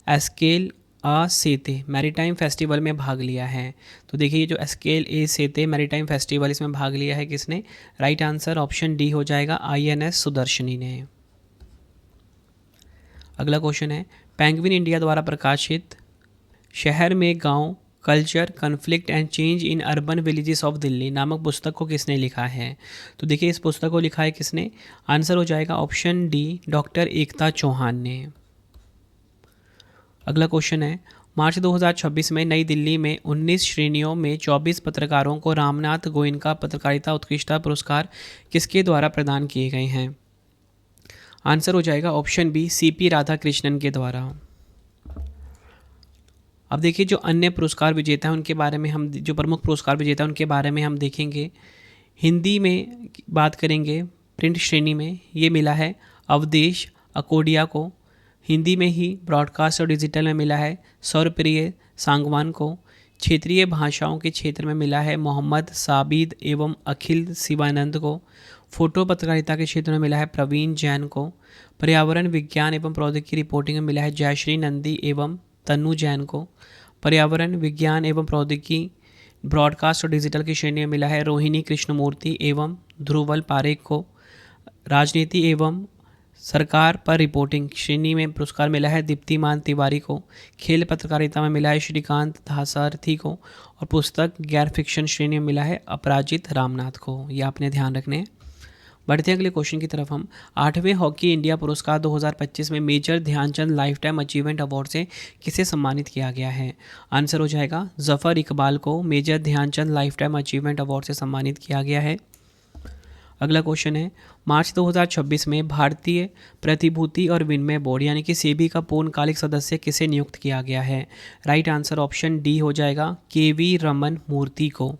एस्केल आ सेते मैरीटाइम फेस्टिवल में भाग लिया है। तो देखिए, ये जो एस्केल ए सेते मैरीटाइम फेस्टिवल, इसमें भाग लिया है किसने। राइट आंसर ऑप्शन डी हो जाएगा, INS सुदर्शनी ने। अगला क्वेश्चन है, पेंगुइन इंडिया द्वारा प्रकाशित शहर में गांव culture conflict and change in urban villages of Delhi नामक पुस्तक को किसने लिखा है। तो देखिए, इस पुस्तक को लिखा है किसने। आंसर हो जाएगा ऑप्शन डी, डॉक्टर एकता चौहान ने। अगला क्वेश्चन है, मार्च 2026 में नई दिल्ली में 19 श्रेणियों में 24 पत्रकारों को रामनाथ गोयनका पत्रकारिता उत्कृष्टता पुरस्कार किसके द्वारा प्रदान किए गए हैं। आंसर हो जाएगा ऑप्शन बी, CP राधाकृष्णन के द्वारा। अब देखिए, जो अन्य पुरस्कार विजेता हैं उनके बारे में हम, जो प्रमुख पुरस्कार विजेता हैं उनके बारे में हम देखेंगे। हिंदी में बात करेंगे, प्रिंट श्रेणी में ये मिला है अवधेश अकोडिया को। हिंदी में ही ब्रॉडकास्ट और डिजिटल में मिला है सौरप्रिय सांगवान को। क्षेत्रीय भाषाओं के क्षेत्र में मिला है मोहम्मद साबिद एवं अखिल शिवानंद को। फोटो पत्रकारिता के क्षेत्र में मिला है प्रवीण जैन को। पर्यावरण विज्ञान एवं प्रौद्योगिकी रिपोर्टिंग में मिला है जयश्री नंदी एवं तनु जैन को। पर्यावरण विज्ञान एवं प्रौद्योगिकी ब्रॉडकास्ट और डिजिटल की श्रेणी में मिला है रोहिणी कृष्णमूर्ति एवं ध्रुवल पारेख को। राजनीति एवं सरकार पर रिपोर्टिंग श्रेणी में पुरस्कार मिला है दीप्तिमान तिवारी को। खेल पत्रकारिता में मिला है श्रीकांत धासारथी को। और पुस्तक गैर फिक्शन श्रेणी में मिला है अपराजित रामनाथ को। ये आपने ध्यान रखने हैं। बढ़ते हैं अगले क्वेश्चन की तरफ हम। 8वें हॉकी इंडिया पुरस्कार 2025 में Major Dhyan Chand life time achievement award से किसे सम्मानित किया गया है? आंसर हो जाएगा जफ़र इकबाल को Major Dhyan Chand life time achievement award से सम्मानित किया गया है। अगला क्वेश्चन है, मार्च 2026 में भारतीय प्रतिभूति और विनिमय बोर्ड यानी कि सेबी का पूर्णकालिक सदस्य किसे नियुक्त किया गया है? राइट आंसर ऑप्शन डी हो जाएगा केवी रमन मूर्ति को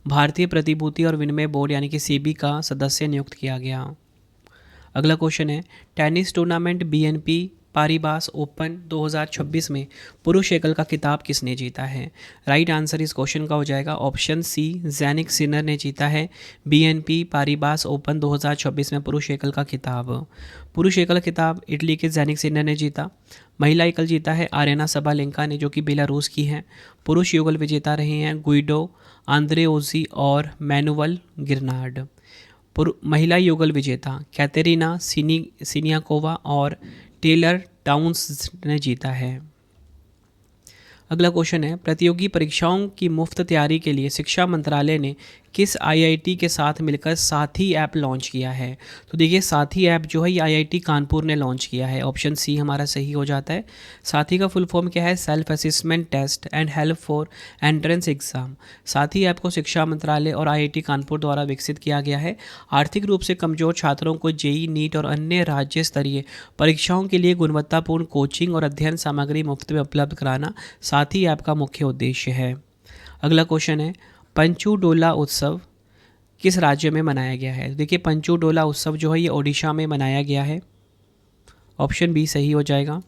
भारतीय प्रतिभूति और विनिमय बोर्ड यानी कि सेबी का सदस्य नियुक्त किया गया। अगला क्वेश्चन है, टेनिस टूर्नामेंट बीएनपी पारिबास ओपन 2026 में पुरुष एकल का खिताब किसने जीता है? राइट आंसर इस क्वेश्चन का हो जाएगा ऑप्शन सी जैनिक सिनर ने जीता है बीएनपी पारिबास ओपन 2026 में पुरुष एकल का खिताब। पुरुष एकल खिताब इटली के जैनिक सिनर ने जीता। महिला एकल जीता है आर्यना सबालेंका ने, जो कि बेलारूस की हैं। पुरुष युगल विजेता रहे हैं गुइडो आंद्रेओजी और मैनुअल गिरनार्ड। महिला युगल विजेता कैटेरिना सिनियाकोवा और टेलर टाउन्स ने जीता है। अगला क्वेश्चन है, प्रतियोगी परीक्षाओं की मुफ्त तैयारी के लिए शिक्षा मंत्रालय ने किस आईआईटी के साथ मिलकर साथी ऐप लॉन्च किया है? तो देखिए साथी ऐप जो है ये आईआईटी कानपुर ने लॉन्च किया है। ऑप्शन सी हमारा सही हो जाता है। साथी का फुल फॉर्म क्या है? Self assessment test and help for entrance exam. Sathee app को शिक्षा मंत्रालय और आईआईटी कानपुर द्वारा विकसित किया गया है। आर्थिक रूप से कमजोर छात्रों को जेई नीट और अन्य राज्य स्तरीय परीक्षाओं के लिए गुणवत्तापूर्ण कोचिंग और अध्ययन सामग्री मुफ्त में उपलब्ध कराना साथी ऐप का मुख्य उद्देश्य है। अगला क्वेश्चन है, पंचूडोला उत्सव किस राज्य में मनाया गया है? देखिए पंचूडोला उत्सव जो है ये ओडिशा में मनाया गया है। ऑप्शन बी सही हो जाएगा।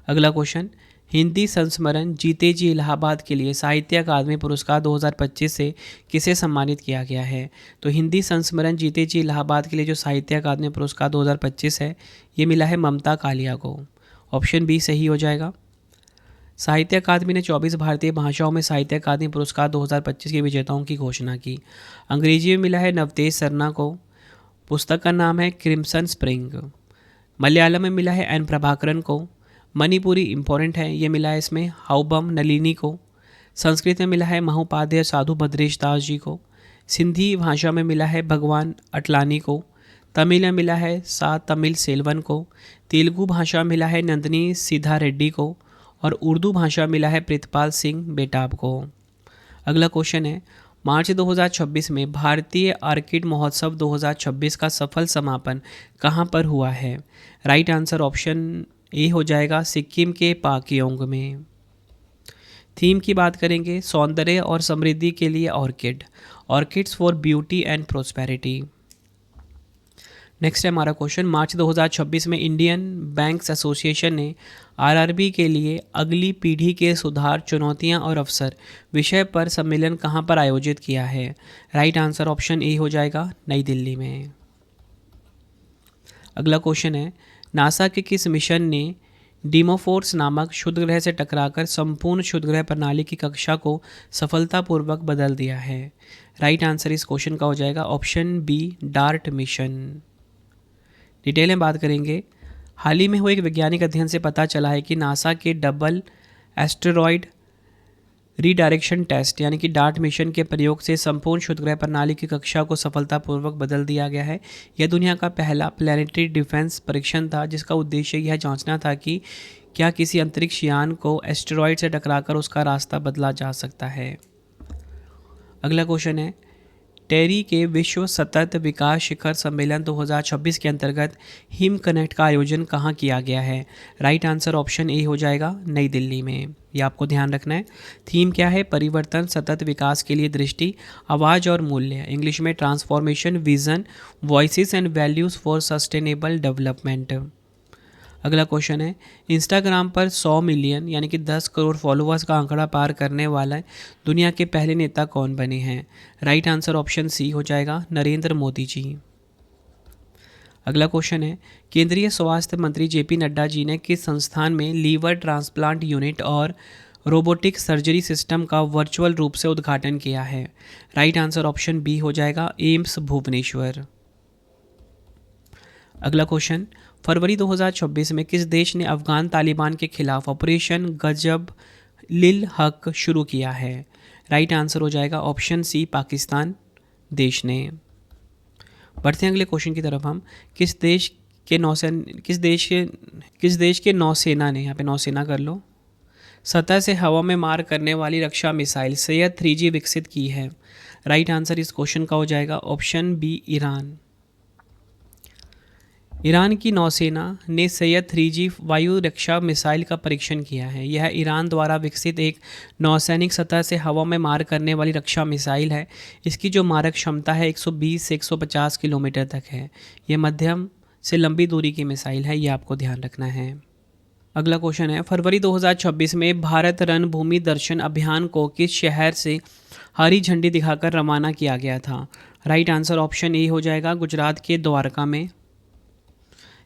अगला क्वेश्चन, हिंदी संस्मरण जीते जी इलाहाबाद के लिए साहित्य अकादमी पुरस्कार 2025 से किसे सम्मानित किया गया है? तो हिंदी संस्मरण जीते जी इलाहाबाद के लिए जो साहित्य अकादमी पुरस्कार 2025 है ये मिला है ममता कालिया को। ऑप्शन बी सही हो जाएगा। साहित्य अकादमी ने 24 भारतीय भाषाओं में साहित्य अकादमी पुरस्कार 2025 के विजेताओं की घोषणा की। अंग्रेजी में मिला है नवतेज सरना को। पुस्तक का नाम है क्रिम्सन स्प्रिंग। मलयालम में मिला है एन प्रभाकरन को। मणिपुरी इम्पोर्टेंट है, ये मिला है इसमें हाउबम नलिनी को। संस्कृत में मिला है महोपाध्याय साधु भद्रेश दास जी को। सिंधी भाषा में मिला है भगवान अटलानी को। तमिल में मिला है सा तमिल सेल्वन को। तेलुगु भाषा में मिला है नंदिनी सीधा रेड्डी को और उर्दू भाषा मिला है प्रितपाल सिंह बेटाब को। अगला क्वेश्चन है, मार्च 2026 में भारतीय आर्किड महोत्सव 2026 का सफल समापन कहाँ पर हुआ है? राइट आंसर ऑप्शन ए हो जाएगा सिक्किम के पाक्योंग में। थीम की बात करेंगे सौंदर्य और समृद्धि के लिए orchids for beauty and prosperity. Next है हमारा क्वेश्चन, मार्च 2026 में इंडियन बैंक्स एसोसिएशन ने आरआरबी के लिए अगली पीढ़ी के सुधार चुनौतियां और अवसर विषय पर सम्मेलन कहां पर आयोजित किया है? राइट आंसर ऑप्शन ए हो जाएगा नई दिल्ली में। अगला क्वेश्चन है, नासा के किस मिशन ने डीमोफोर्स नामक क्षुद्रग्रह से टकराकर संपूर्ण क्षुद्रग्रह प्रणाली की कक्षा को सफलतापूर्वक बदल दिया है? राइट आंसर इस क्वेश्चन का हो जाएगा option B DART mission. Detail में बात करेंगे, हाल ही में हुए एक वैज्ञानिक अध्ययन से पता चला है कि नासा के डबल एस्टेरॉयड रीडायरेक्शन टेस्ट यानी कि डार्ट मिशन के प्रयोग से संपूर्ण क्षुद्रग्रह प्रणाली की कक्षा को सफलतापूर्वक बदल दिया गया है। यह दुनिया का पहला प्लैनेटरी डिफेंस परीक्षण था जिसका उद्देश्य यह जांचना था कि क्या किसी अंतरिक्ष यान को एस्टेरॉयड से टकराकर उसका रास्ता बदला जा सकता है। अगला क्वेश्चन है, टेरी के विश्व सतत विकास शिखर सम्मेलन 2026 के अंतर्गत हिम कनेक्ट का आयोजन कहाँ किया गया है? राइट आंसर ऑप्शन ए हो जाएगा नई दिल्ली में। ये आपको ध्यान रखना है। थीम क्या है? परिवर्तन, सतत विकास के लिए दृष्टि, आवाज़ और मूल्य, इंग्लिश में transformation, vision, voices and values for sustainable development. अगला क्वेश्चन है, इंस्टाग्राम पर 100 मिलियन यानी कि 10 करोड़ फॉलोअर्स का आंकड़ा पार करने वाला दुनिया के पहले नेता कौन बने हैं? राइट आंसर ऑप्शन सी हो जाएगा नरेंद्र मोदी जी। अगला क्वेश्चन है, केंद्रीय स्वास्थ्य मंत्री जेपी नड्डा जी ने किस संस्थान में लीवर ट्रांसप्लांट यूनिट और रोबोटिक सर्जरी सिस्टम का वर्चुअल रूप से उद्घाटन किया है? राइट आंसर ऑप्शन बी हो जाएगा एम्स भुवनेश्वर। अगला क्वेश्चन, फरवरी 2026 में किस देश ने अफगान तालिबान के खिलाफ ऑपरेशन गजब लिल हक शुरू किया है? राइट आंसर हो जाएगा ऑप्शन सी पाकिस्तान देश ने। बढ़ते हैं अगले क्वेश्चन की तरफ हम। किस देश के नौसेना ने, यहाँ पे नौसेना कर लो, सतह से हवा में मार करने वाली रक्षा मिसाइल सैयद 3G विकसित की है? राइट आंसर इस क्वेश्चन का हो जाएगा ऑप्शन बी, ईरान। ईरान की नौसेना ने सैयद 3G वायु रक्षा मिसाइल का परीक्षण किया है। यह ईरान द्वारा विकसित एक नौसैनिक सतह से हवा में मार करने वाली रक्षा मिसाइल है। इसकी जो मारक क्षमता है 120 से 150 किलोमीटर तक है। यह मध्यम से लंबी दूरी की मिसाइल है, ये आपको ध्यान रखना है। अगला क्वेश्चन है, फरवरी 2026 में भारत रणभूमि दर्शन अभियान को किस शहर से हरी झंडी दिखाकर रवाना किया गया था? राइट आंसर ऑप्शन ए हो जाएगा, गुजरात के द्वारका में।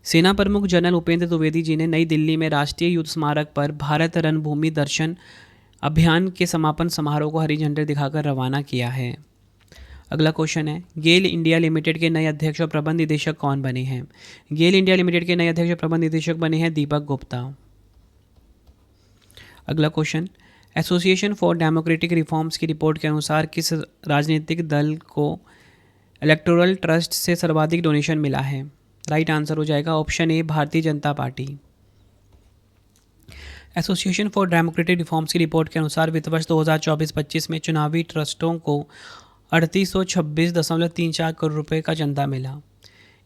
सेना प्रमुख जनरल उपेंद्र द्विवेदी जी ने नई दिल्ली में राष्ट्रीय युद्ध स्मारक पर भारत रणभूमि दर्शन अभियान के समापन समारोह को हरी झंडी दिखाकर रवाना किया है। अगला क्वेश्चन है, गेल इंडिया लिमिटेड के नए अध्यक्ष और प्रबंध निदेशक कौन बने हैं? गेल इंडिया लिमिटेड के नए अध्यक्ष और प्रबंध निदेशक बने हैं दीपक गुप्ता। अगला question, association for democratic reforms की रिपोर्ट के अनुसार किस राजनीतिक दल को इलेक्टोरल ट्रस्ट से सर्वाधिक डोनेशन मिला है? राइट आंसर हो जाएगा option A, Bharatiya Janata party. Association for democratic reforms की रिपोर्ट के अनुसार वित्त वर्ष 2024-25 में चुनावी ट्रस्टों को 3826.34 करोड़ रुपए का चंदा मिला।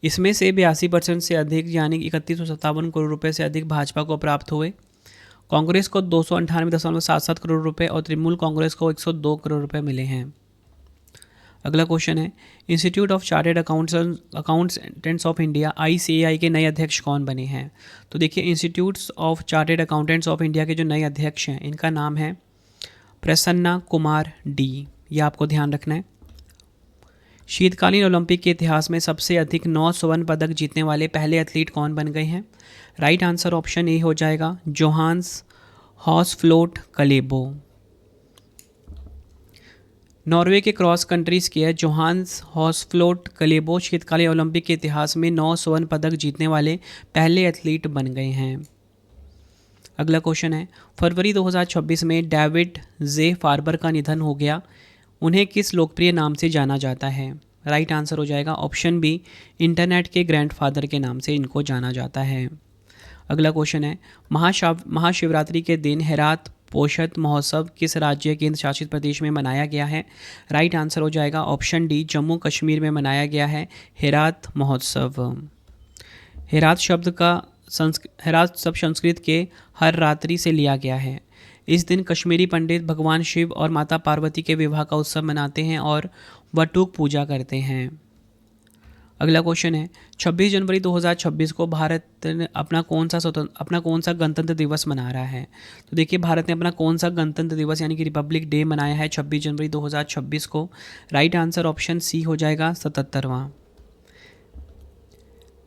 इसमें से 82% से अधिक यानी 3157 करोड़ रुपए से अधिक भाजपा को प्राप्त हुए। कांग्रेस को 298.77 करोड़ रुपए और तृणमूल कांग्रेस को 102 करोड़ रुपए मिले हैं। अगला क्वेश्चन है, institute of chartered accountants of India ICAI के नए अध्यक्ष कौन बने हैं? तो देखिए, institutes of chartered accountants of India के जो नए अध्यक्ष हैं इनका नाम है प्रसन्ना कुमार डी। ये आपको ध्यान रखना है। शीतकालीन ओलंपिक के इतिहास में सबसे अधिक 9 स्वर्ण पदक जीतने वाले पहले एथलीट कौन बन गए हैं? राइट आंसर ऑप्शन ए हो जाएगा, जोहान्स हॉसफ्लोट कलेबो। नॉर्वे के क्रॉस कंट्री स्कीयर जोहान्स हॉसफ्लोट कलेबो शीतकालीन ओलंपिक के इतिहास में 9 स्वर्ण पदक जीतने वाले पहले एथलीट बन गए हैं। अगला क्वेश्चन है, फरवरी 2026 में डेविड जे फार्बर का निधन हो गया। उन्हें किस लोकप्रिय नाम से जाना जाता है? राइट आंसर हो जाएगा ऑप्शन बी, इंटरनेट के ग्रैंडफादर के नाम से इनको जाना जाता है। अगला क्वेश्चन है, महाशिवरात्रि के दिन हेरात पोषत महोत्सव किस राज्य केंद्र शासित प्रदेश में मनाया गया है? राइट आंसर हो जाएगा ऑप्शन डी, जम्मू कश्मीर में मनाया गया है हेरात महोत्सव। हेरात शब्द संस्कृत के हर रात्रि से लिया गया है। इस दिन कश्मीरी पंडित भगवान शिव और माता पार्वती के विवाह का उत्सव मनाते हैं और वटुक पूजा करते हैं। अगला क्वेश्चन है, 26 जनवरी 2026 को भारत ने अपना कौन सा गणतंत्र दिवस मना रहा है? तो देखिए, भारत ने अपना कौन सा गणतंत्र दिवस यानी कि रिपब्लिक डे मनाया है 26 जनवरी 2026 को? राइट आंसर ऑप्शन सी हो जाएगा, 77वां।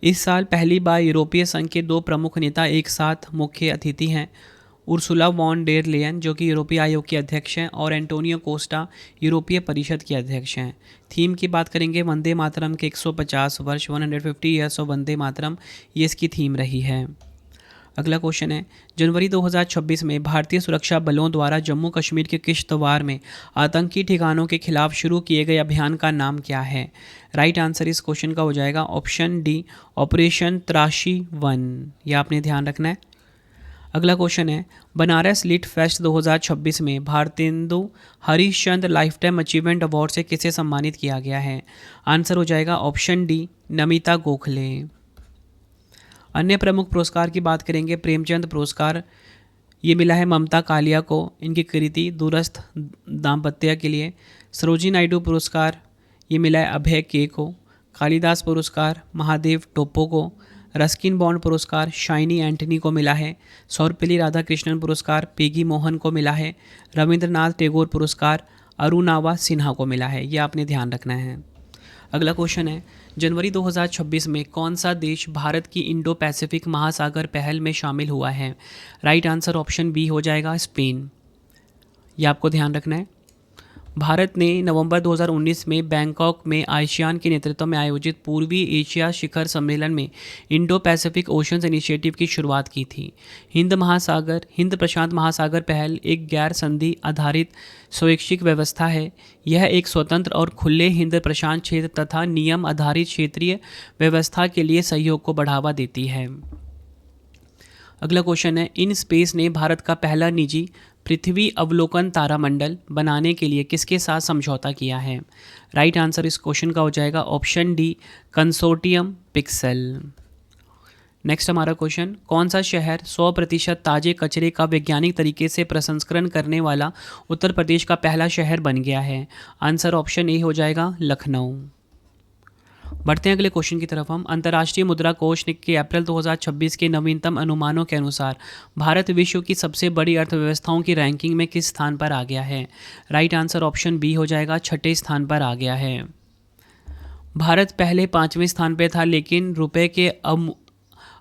इस साल पहली बार यूरोपीय संघ के 2 प्रमुख नेता एक साथ मुख्य अतिथि हैं। उर्सुला वॉन डेर लेयन जो कि यूरोपीय आयोग के अध्यक्ष हैं और एंटोनियो कोस्टा यूरोपीय परिषद के अध्यक्ष हैं। थीम की बात करेंगे वंदे मातरम के 150 वर्ष 150 ईयर्स ऑफ वंदे मातरम, ये इसकी थीम रही है। अगला क्वेश्चन है, जनवरी 2026 में भारतीय सुरक्षा बलों द्वारा जम्मू कश्मीर के किश्तवाड़ में आतंकी ठिकानों के खिलाफ शुरू किए गए अभियान का नाम क्या है? राइट आंसर इस क्वेश्चन का हो जाएगा ऑप्शन डी, ऑपरेशन त्राशी 1। यह आपने ध्यान रखना है। अगला क्वेश्चन है, बनारस लिट फेस्ट 2026 में Bharatendu Harishchandra life time achievement award से किसे सम्मानित किया गया है? आंसर हो जाएगा ऑप्शन डी, नमिता गोखले। अन्य प्रमुख पुरस्कार की बात करेंगे, प्रेमचंद पुरस्कार ये मिला है ममता कालिया को इनकी कृति दूरस्थ दाम्पत्य के लिए। सरोजिनी नायडू पुरस्कार ये मिला है अभय के को। कालिदास पुरस्कार महादेव टोप्पो को। रस्किन बॉन्ड पुरस्कार शाइनी एंटनी को मिला है। सर्वपल्ली राधाकृष्णन पुरस्कार पेगी मोहन को मिला है। रविंद्रनाथ टैगोर पुरस्कार अरुणावा सिन्हा को मिला है। ये आपने ध्यान रखना है। अगला क्वेश्चन है, जनवरी 2026 में कौन सा देश भारत की इंडो पैसिफिक महासागर पहल में शामिल हुआ है? राइट आंसर ऑप्शन बी हो जाएगा, स्पेन। ये आपको ध्यान रखना है। भारत ने नवंबर 2019 में बैंकॉक में आसियान के नेतृत्व में आयोजित पूर्वी एशिया शिखर सम्मेलन में इंडो पैसिफिक ओशंस इनिशिएटिव की शुरुआत की थी। हिंद प्रशांत महासागर पहल एक गैर संधि आधारित स्वैच्छिक व्यवस्था है। यह एक स्वतंत्र और खुले हिंद प्रशांत क्षेत्र तथा नियम आधारित क्षेत्रीय व्यवस्था के लिए सहयोग को बढ़ावा देती है। अगला क्वेश्चन है, इन स्पेस ने भारत का पहला निजी पृथ्वी अवलोकन तारामंडल बनाने के लिए किसके साथ समझौता किया है? राइट आंसर इस क्वेश्चन का हो जाएगा option D, consortium pixel. Next हमारा क्वेश्चन, कौन सा शहर 100% ताजे कचरे का वैज्ञानिक तरीके से प्रसंस्करण करने वाला उत्तर प्रदेश का पहला शहर बन गया है? आंसर ऑप्शन ए हो जाएगा लखनऊ। बढ़ते हैं अगले क्वेश्चन की तरफ हम। अंतर्राष्ट्रीय मुद्रा कोष के अप्रैल 2026 के नवीनतम अनुमानों के अनुसार भारत विश्व की सबसे बड़ी अर्थव्यवस्थाओं की रैंकिंग में किस स्थान पर आ गया है? राइट आंसर ऑप्शन बी हो जाएगा, छठे स्थान पर आ गया है। भारत पहले 5वें स्थान पर था, लेकिन रुपए के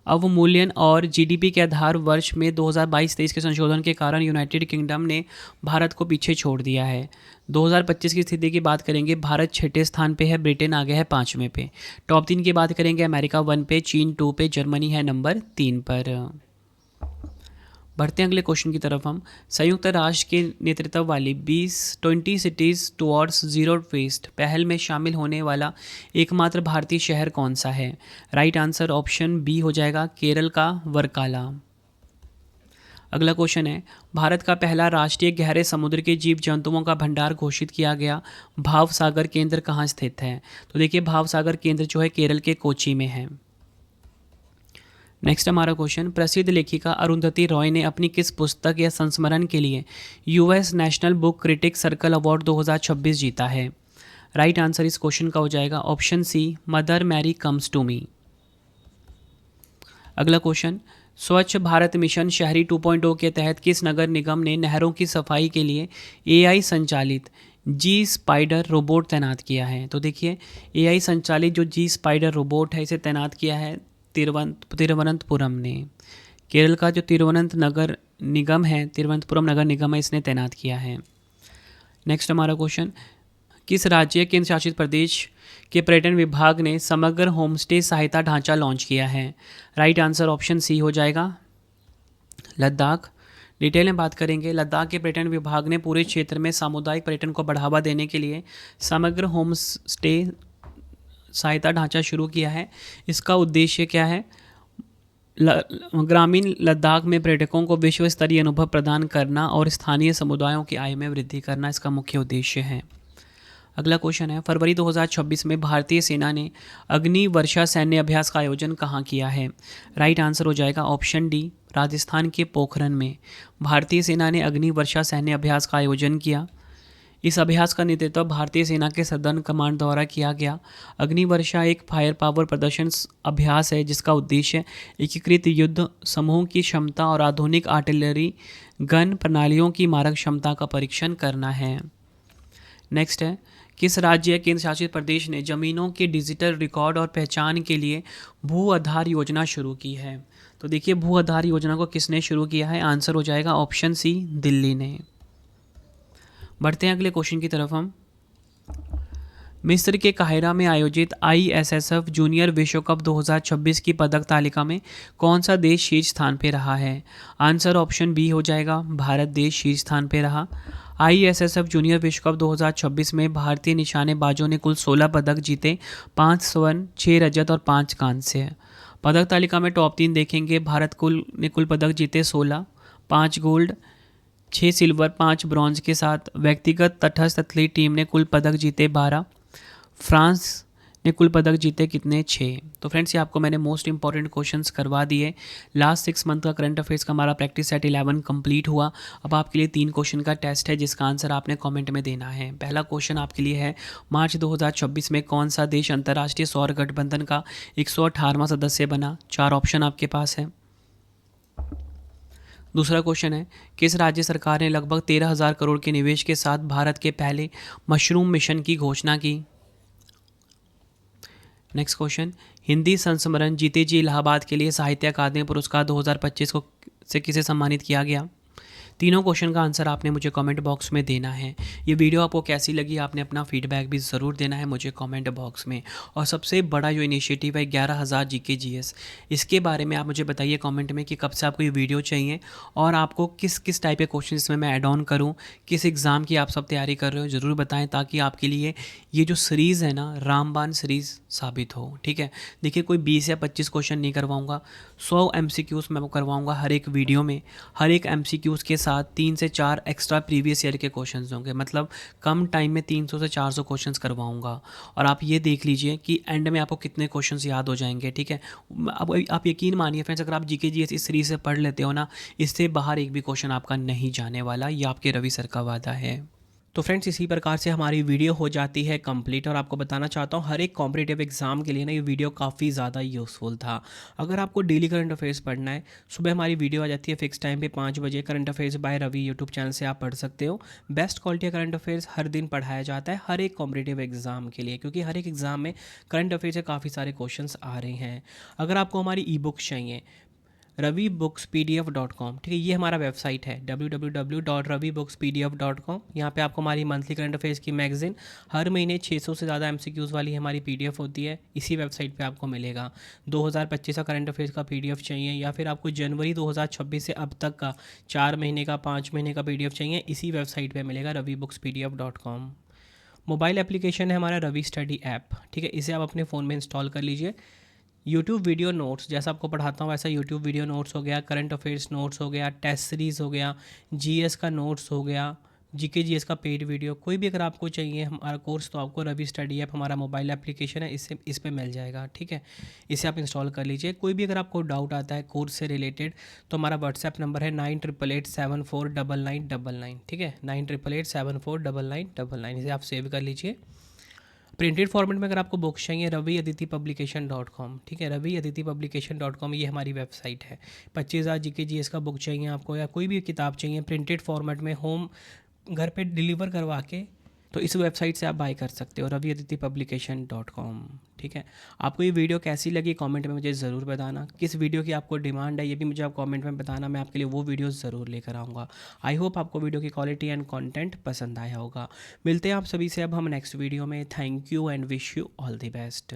अवमूल्यन और जीडीपी के आधार वर्ष में 2022-23 के संशोधन के कारण यूनाइटेड किंगडम ने भारत को पीछे छोड़ दिया है। 2025 की स्थिति की बात करेंगे, भारत छठे स्थान पे है, ब्रिटेन आ गया है 5वें पे। टॉप 3 की बात करेंगे, अमेरिका 1 पे, चीन 2 पे, जर्मनी है नंबर 3 पर। बढ़ते हैं अगले क्वेश्चन की तरफ हम। संयुक्त राष्ट्र के नेतृत्व वाली 20 सिटीज़ टुवर्ड्स जीरो वेस्ट पहल में शामिल होने वाला एकमात्र भारतीय शहर कौन सा है? राइट आंसर ऑप्शन बी हो जाएगा, केरल का वर्काला। अगला क्वेश्चन है, भारत का पहला राष्ट्रीय गहरे समुद्र के जीव जंतुओं का भंडार घोषित किया गया भाव सागर केंद्र कहाँ स्थित है? तो देखिए, भाव सागर केंद्र जो है केरल के कोची में है। नेक्स्ट हमारा क्वेश्चन, प्रसिद्ध लेखिका अरुंधति रॉय ने अपनी किस पुस्तक या संस्मरण के लिए US national book critic circle award 2026 जीता है? राइट आंसर इस क्वेश्चन का हो जाएगा option C, Mother Mary comes to me. अगला क्वेश्चन, स्वच्छ भारत मिशन शहरी 2.0 के तहत किस नगर निगम ने नहरों की सफाई के लिए एआई संचालित जी स्पाइडर रोबोट तैनात किया है? तो देखिए, एआई संचालित जो जी स्पाइडर रोबोट है इसे तैनात किया है तिरुवनंतपुरम ने। केरल का जो तिरुवनंतपुरम नगर निगम है, इसने तैनात किया है। नेक्स्ट हमारा क्वेश्चन, किस राज्य केंद्र शासित प्रदेश के पर्यटन विभाग ने समग्र होमस्टे सहायता ढांचा लॉन्च किया है? राइट आंसर ऑप्शन सी हो जाएगा, लद्दाख। डिटेल में बात करेंगे, लद्दाख के पर्यटन विभाग ने पूरे क्षेत्र में सामुदायिक पर्यटन को बढ़ावा देने के लिए समग्र होम स्टे सहायता ढांचा शुरू किया है। इसका उद्देश्य क्या है? ग्रामीण लद्दाख में पर्यटकों को विश्व स्तरीय अनुभव प्रदान करना और स्थानीय समुदायों की आय में वृद्धि करना इसका मुख्य उद्देश्य है। अगला क्वेश्चन है, फरवरी 2026 में भारतीय सेना ने अग्नि वर्षा सैन्य अभ्यास का आयोजन कहाँ किया है? राइट आंसर हो जाएगा ऑप्शन डी, राजस्थान के पोखरन में भारतीय सेना ने अग्नि वर्षा सैन्य अभ्यास का आयोजन किया। इस अभ्यास का नेतृत्व भारतीय सेना के सदर्न कमांड द्वारा किया गया। अग्नि वर्षा एक फायर पावर प्रदर्शन अभ्यास है जिसका उद्देश्य एकीकृत युद्ध समूह की क्षमता और आधुनिक आर्टिलरी गन प्रणालियों की मारक क्षमता का परीक्षण करना है। नेक्स्ट है, किस राज्य केंद्र शासित प्रदेश ने जमीनों के डिजिटल रिकॉर्ड और पहचान के लिए भू आधार योजना शुरू की है? तो देखिए, भू आधार योजना को किसने शुरू किया है? आंसर हो जाएगा ऑप्शन सी, दिल्ली ने। बढ़ते हैं अगले क्वेश्चन की तरफ हम। मिस्र के काहिरा में आयोजित ISSF जूनियर विश्व कप 2026 की पदक तालिका में कौन सा देश शीर्ष स्थान पर रहा है? आंसर ऑप्शन बी हो जाएगा, भारत देश शीर्ष स्थान पर रहा। ISSF जूनियर विश्व कप 2026 में भारतीय निशानेबाजों ने कुल 16 पदक जीते, 5 स्वर्ण, 6 रजत और 5 कांस्य। पदक तालिका में टॉप 3 देखेंगे, भारत ने कुल पदक जीते 16, 5 गोल्ड, 6 सिल्वर, 5 ब्रॉन्ज के साथ व्यक्तिगत तटस्थ एथलीट टीम ने कुल पदक जीते 12। फ्रांस ने कुल पदक जीते कितने? 6। तो फ्रेंड्स, ये आपको मैंने मोस्ट इंपॉर्टेंट क्वेश्चंस करवा दिए। लास्ट 6 मंथ का करंट अफेयर्स का हमारा प्रैक्टिस सेट 11 कंप्लीट हुआ। अब आपके लिए 3 क्वेश्चन का टेस्ट है जिसका आंसर आपने कमेंट में देना है। पहला क्वेश्चन आपके लिए है, मार्च 2026 में कौन सा देश अंतर्राष्ट्रीय सौर गठबंधन का 118वां सदस्य बना? 4 ऑप्शन आपके पास है। दूसरा क्वेश्चन है, किस राज्य सरकार ने लगभग 13,000 करोड़ के निवेश के साथ भारत के पहले मशरूम मिशन की घोषणा की? नेक्स्ट क्वेश्चन, हिंदी संस्मरण जीते जी इलाहाबाद के लिए साहित्य अकादमी पुरस्कार 2025 को से किसे सम्मानित किया गया? तीनों क्वेश्चन का आंसर आपने मुझे कमेंट बॉक्स में देना है। ये वीडियो आपको कैसी लगी आपने अपना फीडबैक भी ज़रूर देना है मुझे कमेंट बॉक्स में। और सबसे बड़ा जो इनिशिएटिव है 11,000 जीके जीएस, इसके बारे में आप मुझे बताइए कमेंट में कि कब से आपको ये वीडियो चाहिए और आपको किस किस टाइप के क्वेश्चन इसमें मैं ऐड ऑन करूँ, किस एग्ज़ाम की आप सब तैयारी कर रहे हो ज़रूर बताएं, ताकि आपके लिए ये जो सीरीज़ है ना रामबाण सीरीज़ साबित हो। ठीक है, देखिए कोई 20 या 25 क्वेश्चन नहीं करवाऊँगा, 100 एमसीक्यूज़ मैं करवाऊँगा हर एक वीडियो में। हर एक एमसीक्यूज़ के साथ 3 से 4 एक्स्ट्रा प्रीवियस ईयर के क्वेश्चंस होंगे, मतलब कम टाइम में 300 से 400 क्वेश्चंस करवाऊंगा। और आप ये देख लीजिए कि एंड में आपको कितने क्वेश्चंस याद हो जाएंगे। ठीक है, अब आप यकीन मानिए फ्रेंड्स, अगर आप जीके जीएस इस सीरीज से पढ़ लेते हो ना, इससे बाहर एक भी क्वेश्चन आपका नहीं जाने वाला, ये आपके रवि सर का वादा है। तो फ्रेंड्स इसी प्रकार से हमारी वीडियो हो जाती है कंप्लीट। और आपको बताना चाहता हूँ हर एक कॉम्पिटिटिव एग्जाम के लिए ना ये वीडियो काफ़ी ज़्यादा यूज़फुल था। अगर आपको डेली करंट अफेयर्स पढ़ना है, सुबह हमारी वीडियो आ जाती है फिक्स टाइम पे 5 बजे, current affairs by Ravi YouTube channel से आप पढ़ सकते हो। बेस्ट क्वालिटी का करंट अफेयर्स हर दिन पढ़ाया जाता है हर एक कॉम्पिटिटिव एग्जाम के लिए, क्योंकि हर एक एग्जाम में करंट अफेयर्स से काफ़ी सारे क्वेश्चन आ रहे हैं। अगर आपको हमारी ई बुक्स चाहिए, ravibooks.pdf.com, ठीक है, ये हमारा वेबसाइट है www.ravibooks.pdf.com। यहाँ पे आपको हमारी मंथली करंट अफेयर्स की मैगजीन हर महीने 600 से ज़्यादा एमसीक्यूज़ वाली हमारी पीडीएफ होती है, इसी वेबसाइट पे आपको मिलेगा। 2025 का करंट अफेयर्स का पीडीएफ चाहिए या फिर आपको जनवरी 2026 से अब तक का 4 महीने का 5 महीने का पीडीएफ चाहिए, इसी वेबसाइट पर मिलेगा ravibooks.pdf.com। मोबाइल एप्लीकेशन है हमारा रवि स्टडी ऐप, ठीक है, इसे आप अपने फ़ोन में इंस्टॉल कर लीजिए। यूट्यूब वीडियो नोट्स जैसा आपको पढ़ाता हूँ वैसा यूट्यूब वीडियो नोट्स हो गया, करंट अफेयर्स नोट्स हो गया, टेस्ट सीरीज़ हो गया, जीएस का नोट्स हो गया, जीके जीएस का पेड वीडियो, कोई भी अगर आपको चाहिए हमारा कोर्स, तो आपको रवि स्टडी ऐप हमारा मोबाइल एप्लीकेशन है, इससे इस पर मिल जाएगा। ठीक है, इसे आप इंस्टॉल कर लीजिए। कोई भी अगर आपको डाउट आता है कोर्स से रिलेटेड, तो हमारा व्हाट्सएप नंबर है 9888749999। ठीक है, 9888749999, इसे आप सेव कर लीजिए। प्रिंटेड फॉर्मेट में अगर आपको बुक्स चाहिए, raviaditipublication.com, ठीक है, raviaditipublication.com ये हमारी वेबसाइट है। 25,000 जीके जीएस का बुक चाहिए आपको या कोई भी किताब चाहिए प्रिंटेड फॉर्मेट में होम घर पे डिलीवर करवा के, तो इस वेबसाइट से आप बाय कर सकते हो raviaditipublication.com। ठीक है, आपको ये वीडियो कैसी लगी कमेंट में मुझे ज़रूर बताना। किस वीडियो की आपको डिमांड है ये भी मुझे आप कमेंट में बताना, मैं आपके लिए वो वीडियो ज़रूर लेकर आऊँगा। आई होप आपको वीडियो की क्वालिटी एंड कंटेंट पसंद आया होगा। मिलते हैं आप सभी से अब हम नेक्स्ट वीडियो में। Thank you and wish you all the best.